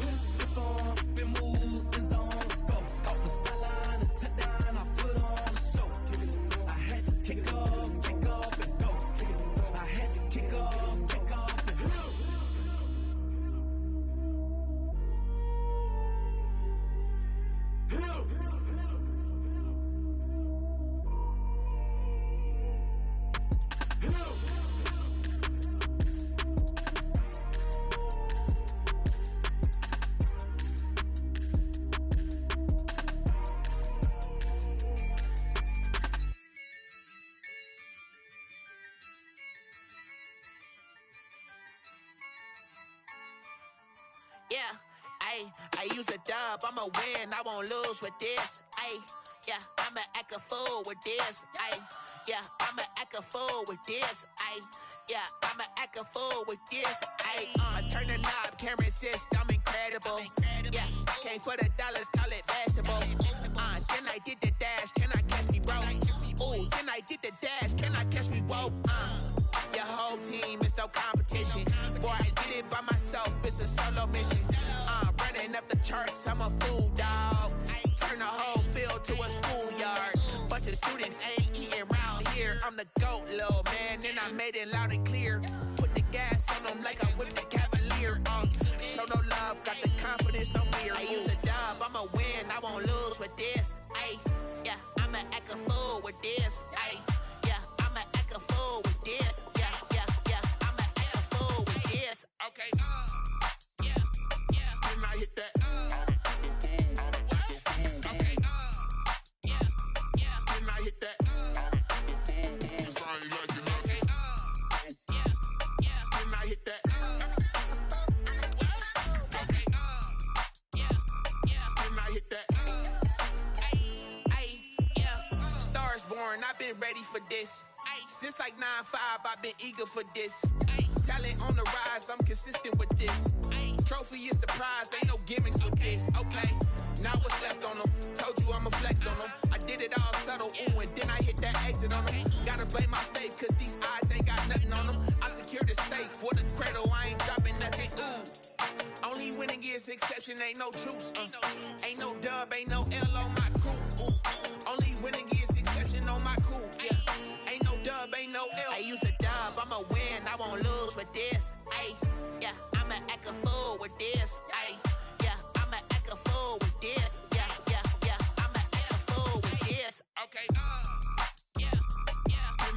Slip on, spin move, in zone, score. From sideline to touchdown, I put on a show. I had to kick off and go. I had to kick off and go. Yeah, I use a dub, I'ma win, I won't lose with this. Yeah, I'ma act a fool with this. Yeah, I'ma act a fool with this. Yeah, I'ma act a fool with this. I turn the knob, camera assist, I'm incredible. Yeah, came for the dollars, call it vegetable. Then I did the dash, can I catch me, bro? Ooh, then I did the dash, can I catch me, whoa? Your whole team is no competition. Boy, I did it by myself, it's a solo mission. Running up the charts, I'm a fool, dog. Turn the whole field to a schoolyard. Bunch of students ain't eating round here. I'm the GOAT, little man, and I made it loud and clear. Put the gas on them like I whipped the Cavalier. Show no love, got the confidence, no fear. I use a dub, I'ma win, I won't lose with this. Yeah, I'ma act a fool with this. Yeah, I'ma act a fool with this. Yeah, I'ma act a fool with this. Okay, can I hit that? Okay, can I hit that? Cause I ain't like it. Okay, can I hit that? Okay, can I hit that? Yeah, Stars born, I've been ready for this. Since like 9-5, I've been eager for this. Talent on the rise, I'm consistent with this. Trophy is the prize, ain't no gimmicks with this. Okay, now what's left on them? Told you I'ma flex on them. I did it all subtle, ooh, and then I hit that exit on them. Gotta blame my faith, cause these odds ain't got nothing on them. I secured the safe for the cradle, I ain't dropping nothing, ooh. Only winning is exception, ain't no truce. Ain't no dub, ain't no L on my crew, ooh. Only winning is exception on my crew, yeah. Ain't no dub, ain't no L. I use a dub, I'ma win, I won't lose with this. Yeah, I'ma act a fool with this. Yeah, I'ma act a fool with this. Yeah, I'ma act a fool with this. Okay, can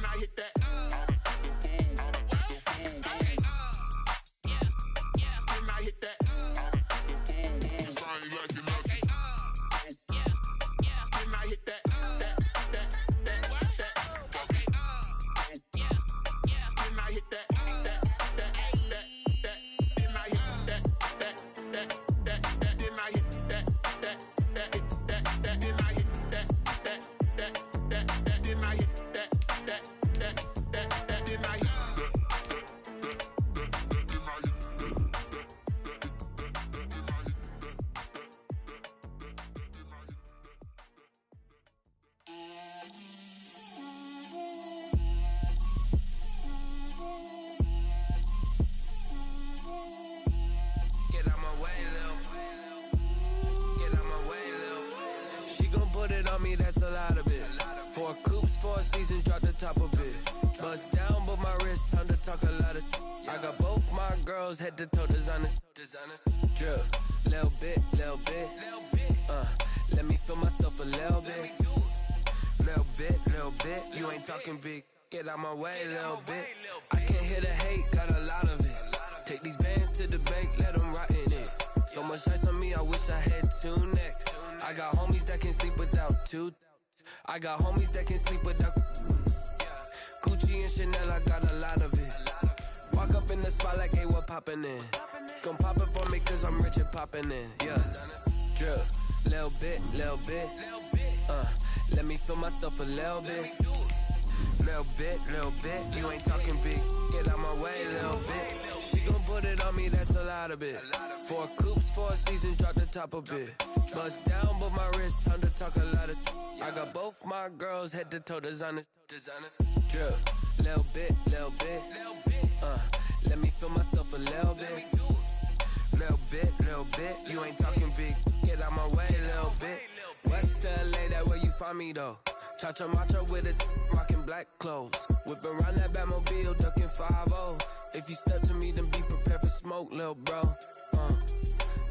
I hit that? Okay, can I hit that? Cause I ain't like it. Okay, can I hit that? Can I hit that? That's a lot of it. 4 coops, 4 seasons, drop the top of it. Bust down, but my wrist, time to talk a lot of. I got both my girls head to toe designer. Drip, little bit. Let me feel myself a little bit. Little bit. You ain't talking big. Get out my way, little bit. I can't hear the hate, got a lot of it. Take these bands to the bank, let them rot in it. So much ice on me, I wish I had 2 necks. I got homies that can sleep without 2. I got homies that can sleep without Gucci and Chanel, I got a lot of it. Walk up in the spot like, hey, what poppin' in? Gon' pop it for me cause I'm rich and poppin' in. Yeah, drip, little bit. Let me feel myself a little bit. little bit. You ain't talking big, get out my way, little bit. She gon' put it on me, that's a lot of bit. 4 coops, 4 seasons, drop the top a bit. Bust down, but my wrist, time to talk a lot of. I got both my girls head to toe designer. Drip, little bit. Let me feel myself a little bit. Little bit. You ain't talking big, get out my way, little bit. West LA, that where you find me though. Cha-cha macho with it, rocking black clothes. Whip around that Batmobile, ducking 5-0. If you step to me, then be prepared for smoke, little bro.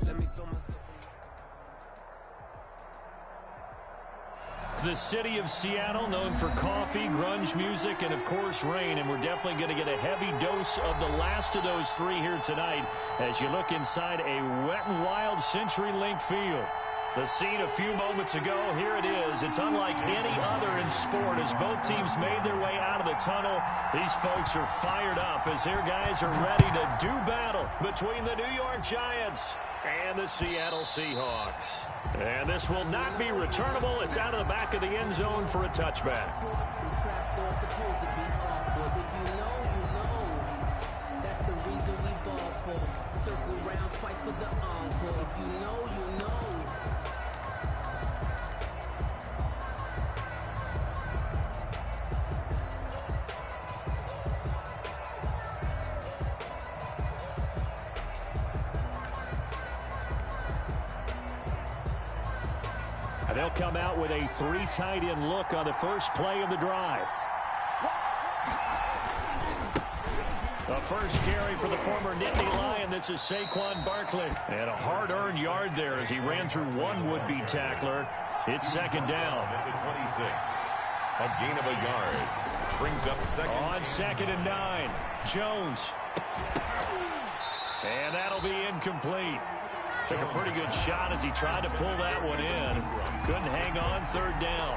Let me feel myself. The city of Seattle, known for coffee, grunge music, and, of course, rain. And we're definitely going to get a heavy dose of the last of those three here tonight as you look inside a Wet n Wild CenturyLink field. The scene a few moments ago, here it is. It's unlike any other in sport as both teams made their way out of the tunnel. These folks are fired up as their guys are ready to do battle between the New York Giants and the Seattle Seahawks. And this will not be returnable. It's out of the back of the end zone for a touchback. That's the reason we ball for. Circle round twice for the encore. If you know, you know. And they'll come out with a 3 tight end look on the first play of the drive. The first carry for the former Nittany Lion. This is Saquon Barkley. And a hard-earned yard there as he ran through one would-be tackler. It's second down. At the 26. A gain of a yard. Brings up second. On 2nd and 9. Jones. And that'll be incomplete. Took a pretty good shot as he tried to pull that one in. Couldn't hang on, 3rd down.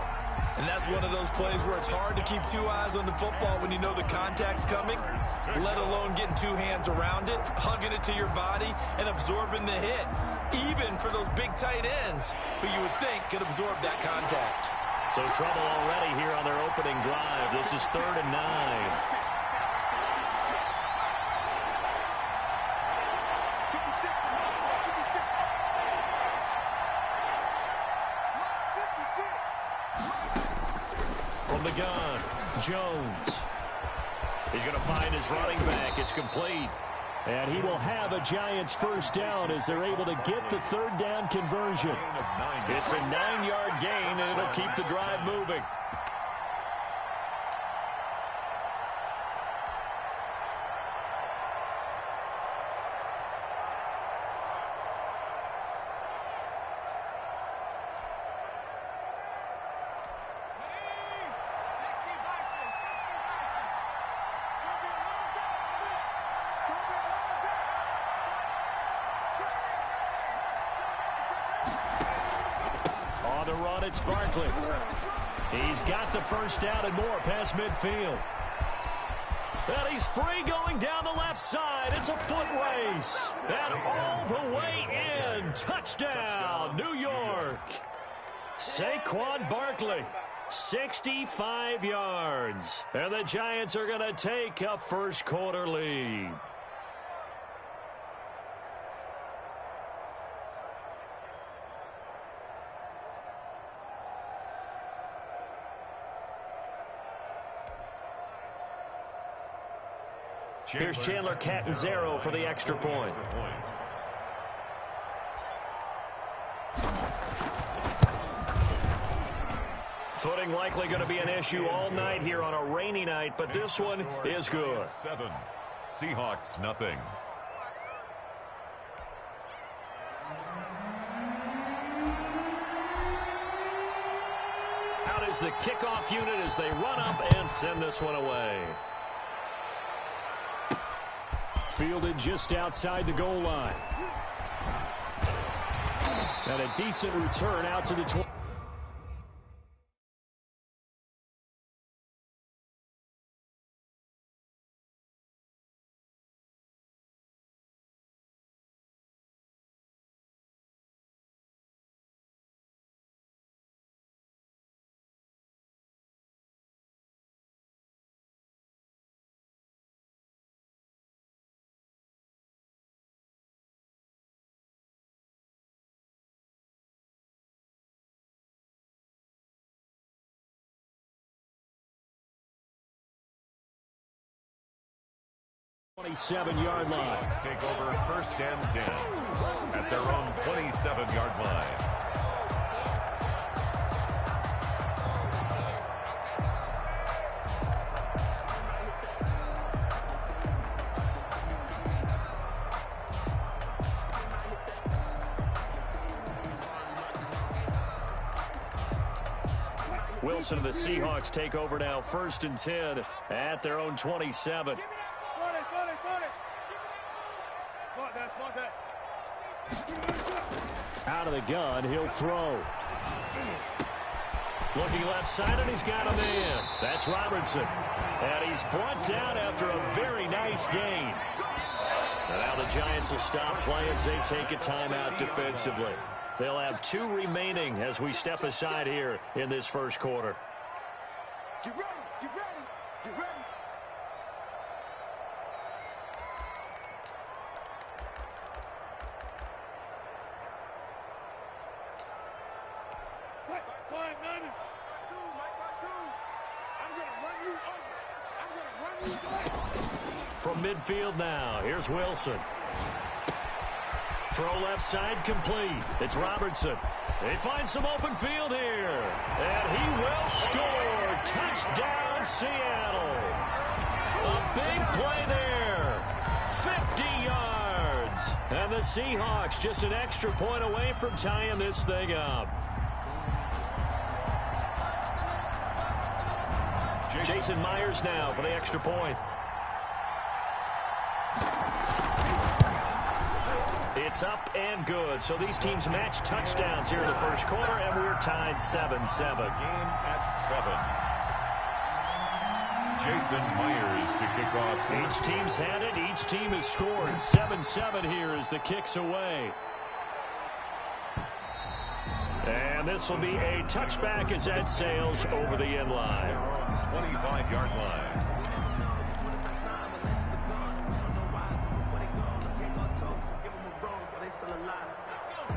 And that's one of those plays where it's hard to keep 2 eyes on the football when you know the contact's coming, let alone getting 2 hands around it, hugging it to your body, and absorbing the hit. Even for those big tight ends who you would think could absorb that contact. So trouble already here on their opening drive. This is 3rd and 9. From the gun, Jones. He's going to find his running back. It's complete. And he will have a Giants first down as they're able to get the 3rd down conversion. It's a 9-yard gain, and it'll keep the drive moving. On the run, it's Barkley. He's got the first down and more past midfield. And he's free going down the left side. It's a foot race. And all the way in. Touchdown, New York. Saquon Barkley, 65 yards. And the Giants are going to take a first quarter lead. Here's Chandler Catanzaro for the extra point. Footing likely going to be an issue all night here on a rainy night, but this one is good. 7. Seahawks, nothing. Out is the kickoff unit as they run up and send this one away. Fielded just outside the goal line. And a decent return out to the 20. 27-yard line. Seahawks take over first and 10 at their own 27-yard line. Wilson and the Seahawks take over now, first and 10 at their own 27. Out of the gun, he'll throw. Looking left side, and he's got a man. That's Robertson. And he's brought down after a very nice gain. And now the Giants will stop play as they take a timeout defensively. They'll have 2 remaining as we step aside here in this first quarter. Get ready, get ready, get ready. From midfield now, here's Wilson. Throw left side complete. It's Robertson. They find some open field here. And he will score. Touchdown, Seattle. A big play there. 50 yards. And the Seahawks just an extra point away from tying this thing up. Jason Myers now for the extra point. It's up and good. So these teams match touchdowns here in the first quarter, and we're tied 7-7. Game at 7. Jason Myers to kick off. Each team's had it. Each team has scored. 7-7 here as the kick's away. And this will be a touchback as that sails over the end line. 25-yard line.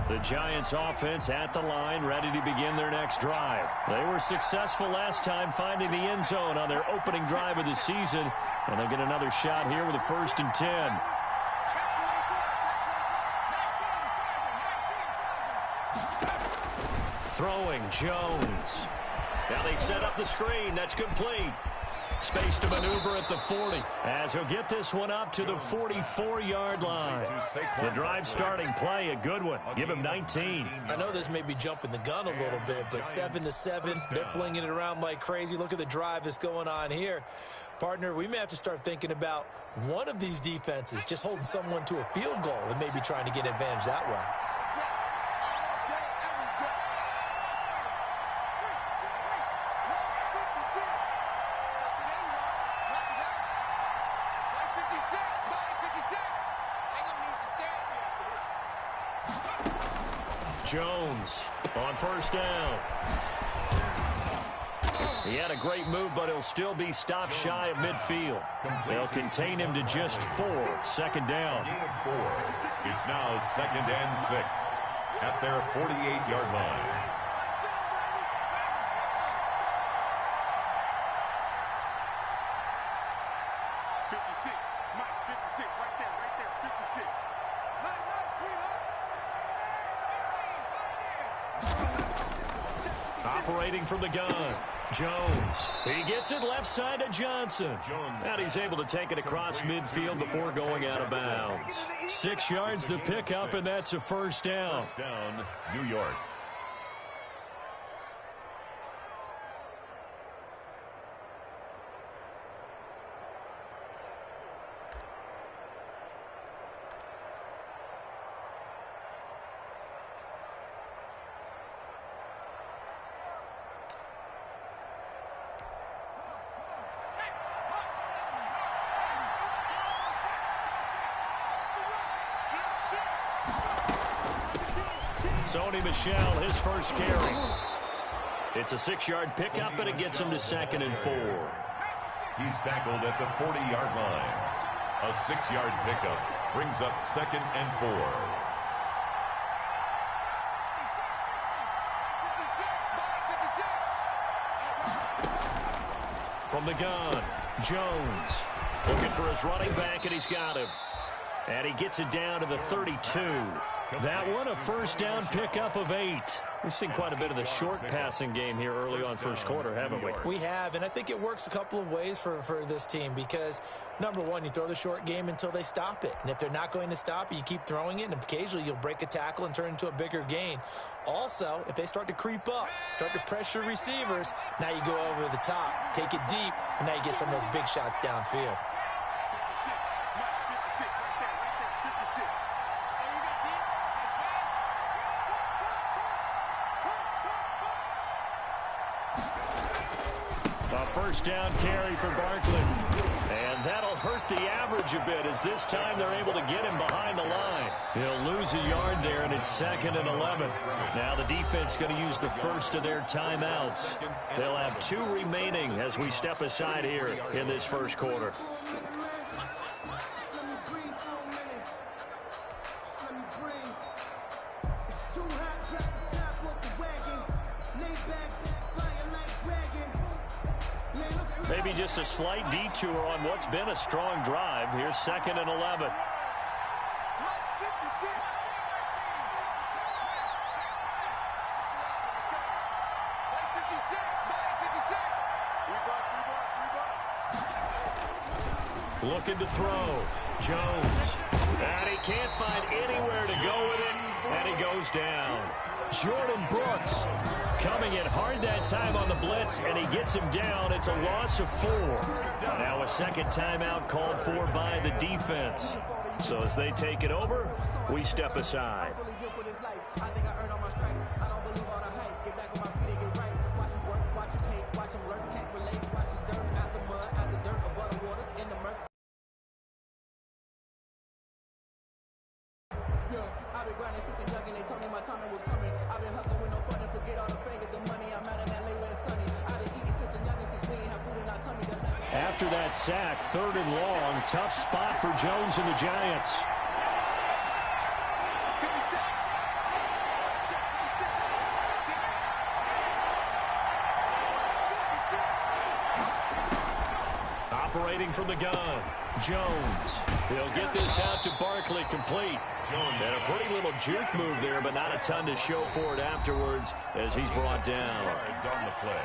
The Giants offense at the line, ready to begin their next drive. They were successful last time finding the end zone on their opening drive of the season, and they'll get another shot here with a first and 10. Throwing, Jones. Now they set up the screen. That's complete. Space to maneuver at the 40 as he'll get this one up to the 44-yard line. The drive starting play, a good one. Give him 19. I know this may be jumping the gun a little bit, but 7-7, they're flinging it around like crazy. Look at the drive that's going on here. Partner, we may have to start thinking about one of these defenses just holding someone to a field goal and maybe trying to get advantage that way. Jones on first down. He had a great move, but he'll still be stopped shy of midfield. They'll contain him to just 4. Second down. It's now 2nd and 6 at their 48-yard line. Operating from the gun, Jones. He gets it left side to Johnson. And he's able to take it across midfield before going out of bounds. 6 yards the pickup, and that's a first down. First down, New York. Sony Michel, his first carry. It's a 6-yard pickup, and it gets him to 2nd and 4. He's tackled at the 40-yard line. A 6-yard pickup brings up 2nd and 4. From the gun, Jones. Looking for his running back, and he's got him. And he gets it down to the 32. That one, a first down pickup of 8. We've seen quite a bit of the short passing game here early on first quarter, haven't we? We have, and I think it works a couple of ways for this team because, number one, you throw the short game until they stop it. And if they're not going to stop it, you keep throwing it, and occasionally you'll break a tackle and turn it into a bigger gain. Also, if they start to creep up, start to pressure receivers, now you go over the top, take it deep, and now you get some of those big shots downfield. First down carry for Barkley. And that'll hurt the average a bit as this time they're able to get him behind the line. He'll lose a yard there, and it's 2nd and 11. Now the defense going to use the first of their timeouts. They'll have 2 remaining as we step aside here in this first quarter. Maybe just a slight detour on what's been a strong drive. Here's 2nd and 11. Looking to throw. Jones. And he can't find anywhere to go with it. And he goes down. Jordan Brooks coming in hard that time on the blitz, and he gets him down. It's a loss of 4. Now a second timeout called for by the defense. So as they take it over, we step aside. I've been grinding since a young and they told me my time was coming. I've been hustling with no fun and forget all the fame, get the money. I'm out in LA where it's sunny. I've been eating since a young and since we ain't have food in our tummy. After that sack, 3rd and long, tough spot for Jones and the Giants. Operating from the gun, Jones. He'll get this out to Barkley, complete. And a pretty little juke move there, but not a ton to show for it afterwards as he's brought down.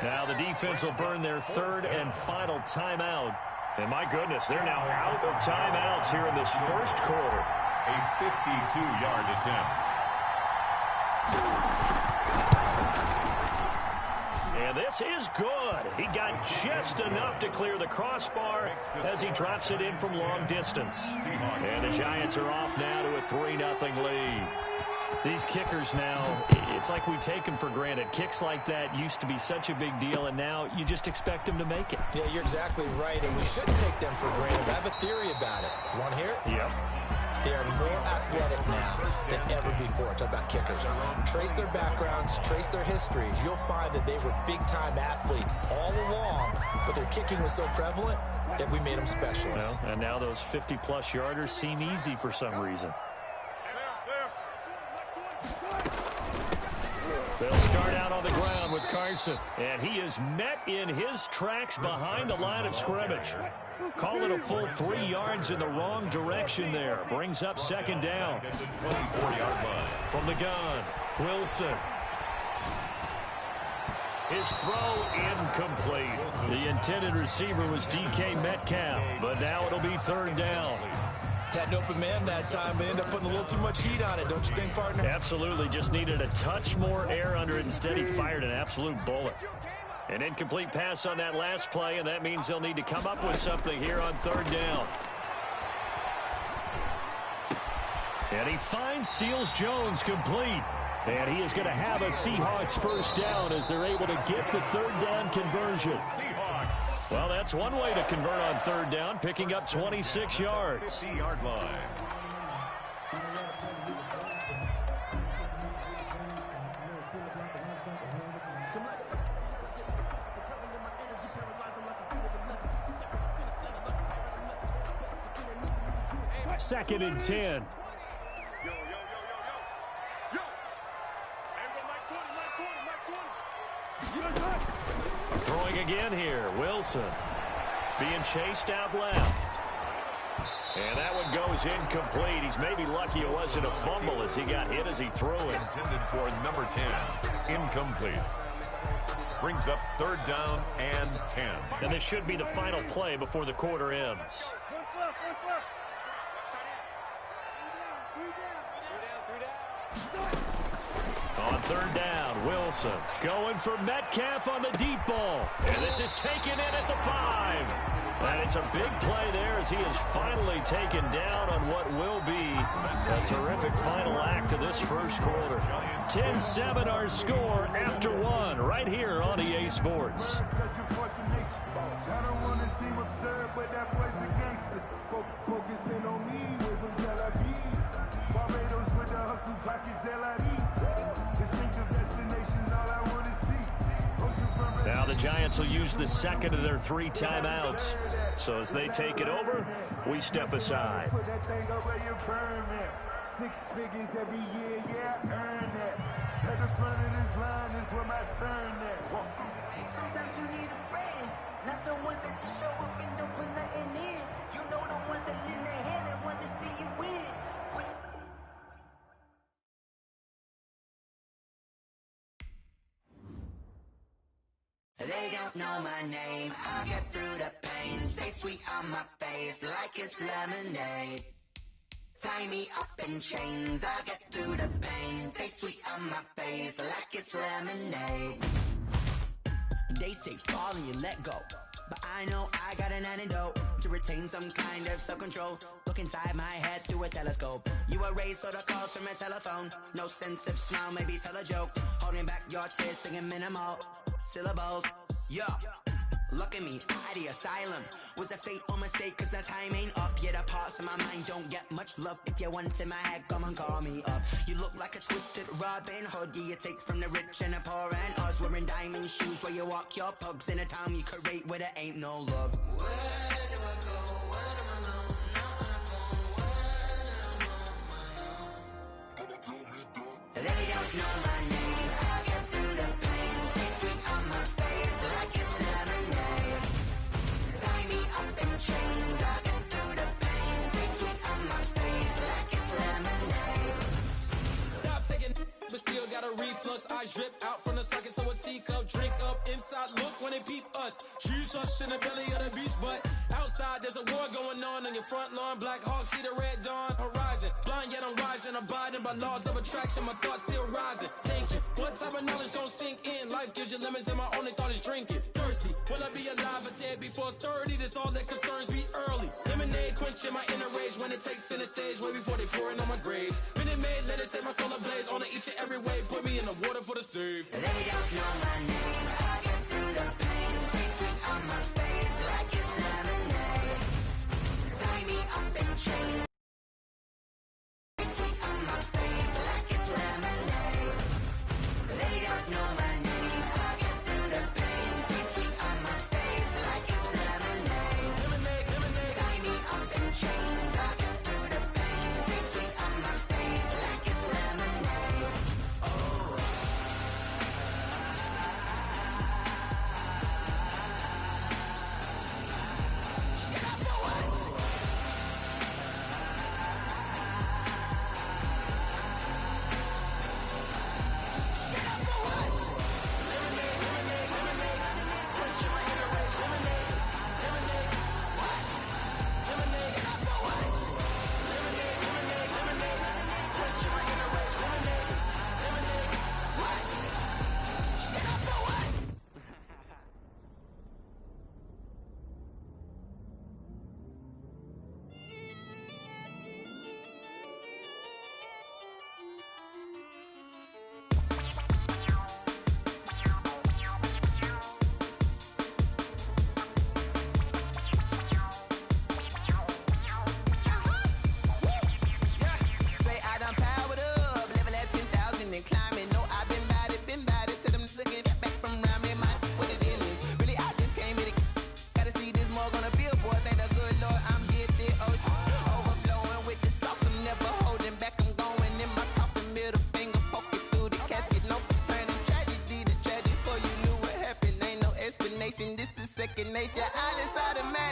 Now the defense will burn their 3rd and final timeout. And my goodness, they're now out of timeouts here in this first quarter. A 52-yard attempt. And this is good. He got just enough to clear the crossbar as he drops it in from long distance. And the Giants are off now to a 3-0 lead. These kickers now, it's like we take them for granted. Kicks like that used to be such a big deal, and now you just expect them to make it. Yeah, you're exactly right, and we shouldn't take them for granted. I have a theory about it. You want to hear it? Yep. They are more athletic now than ever before. Talk about kickers. Trace their backgrounds, trace their histories. You'll find that they were big-time athletes all along, but their kicking was so prevalent that we made them specialists. Well, and now those 50-plus yarders seem easy for some reason. They'll start out on the ground with Carson, and he is met in his tracks behind the line of scrimmage. Call it a full 3 yards in the wrong direction there. Brings up 2nd down. From the gun, Wilson. His throw incomplete. The intended receiver was DK Metcalf, but now it'll be 3rd down. Had an open man that time, but ended up putting a little too much heat on it, don't you think, partner? Absolutely. Just needed a touch more air under it. Instead, he fired an absolute bullet. An incomplete pass on that last play, and that means they'll need to come up with something here on 3rd down. And he finds Seals Jones complete. And he is going to have a Seahawks first down as they're able to get the 3rd down conversion. Well, that's one way to convert on 3rd down, picking up 26 yards. 50-yard line. Second and 10. Throwing again here, Wilson. Being chased out left. And that one goes incomplete. He's maybe lucky it wasn't a fumble as he got hit as he threw it. Intended for number 10. Incomplete. Brings up 3rd down and 10. And this should be the final play before the quarter ends. On 3rd down, Wilson going for Metcalf on the deep ball. And this is taken in at the 5. And it's a big play there as he is finally taken down on what will be a terrific final act of this first quarter. 10-7 our score after 1 right here on EA Sports. I don't want to seem absurd, but that boy's a gangster. Focusing on me, we're from Tel Aviv. Barbados with the hustle, pockets LIDs. Distinctive destinations, all I want to see. Now the Giants will use the second of their 3 timeouts. So as they take it over, we step aside. Put that thing over your permit. 6 figures every year, yeah, I earn that. At the front of this line is where my turn at. Sometimes you need a friend, not the ones that just show up and don't put nothing in. You know the ones that lend their hand and want to see you win. They don't know my name, I'll get through the pain. Taste sweet on my face like it's lemonade. Tie me up in chains, I'll get through the pain. Taste sweet on my face like it's lemonade. They say fall and you let go, but I know I got an antidote to retain some kind of self-control. Look inside my head through a telescope. You erase all the calls from a telephone. No sense of smile, maybe tell a joke. Holding back your tears, singing minimal syllables. Yo, look at me, out the asylum. Was a fate or mistake, cause the time ain't up. Yeah, the parts of my mind don't get much love. If you want in my head, come and call me up. You look like a twisted Robin Hood. Yeah, you take from the rich and the poor and us. Wearing diamond shoes where you walk your pugs in a town you create where there ain't no love. Where do I go? When am I alone? Not on the phone. When I'm on my own. They don't know my name. I get through the pain. Taste sweet on my face like it's lemonade. Tie me up in chains. I get through the pain. Taste sweet on my face like it's lemonade. Stop taking but still got a reflux. I drip out from the socket to a teacup. Drink up inside, look when they peep us. Shoes us in the belly of the beast, but outside there's a war going on your front lawn. Black Hawk, see the red dawn horizon. Blind yet I'm rising, abiding by laws of attraction. My thoughts still rising. Thinking, what type of knowledge gon' sink in? Life gives you lemons and my only thought is drinking. Thirsty, will I be alive or dead before 30? That's all that concerns me early. Lemonade quenching my inner rage when it takes center stage way before they pouring on my grave. Minute Maid, let it set my soul ablaze on each and every way. Put me in the water for the save. They don't know my name. I get through the pain. Taste sweet on my face like it's lemonade. Tie me up in chains. Taste sweet on my face like it's lemonade. They don't know my name. I get through the pain. Taste sweet on my face like it's lemonade. Tie me up in chains. I get through the pain. Taste sweet on my face like it's lemonade. Say I done powered up, level at 10,000 and climbing. No, I've been bad it till them looking back from around me. My what it is. Really, I just came here to gotta see this more gonna be a boy. Thank the good Lord, I'm here to overflowing with the sauce. I'm never holding back. I'm going in my coffin, middle finger poking through the casket. No turning tragedy to tragedy. Before you knew what happened, ain't no explanation. This is second nature. All inside of man.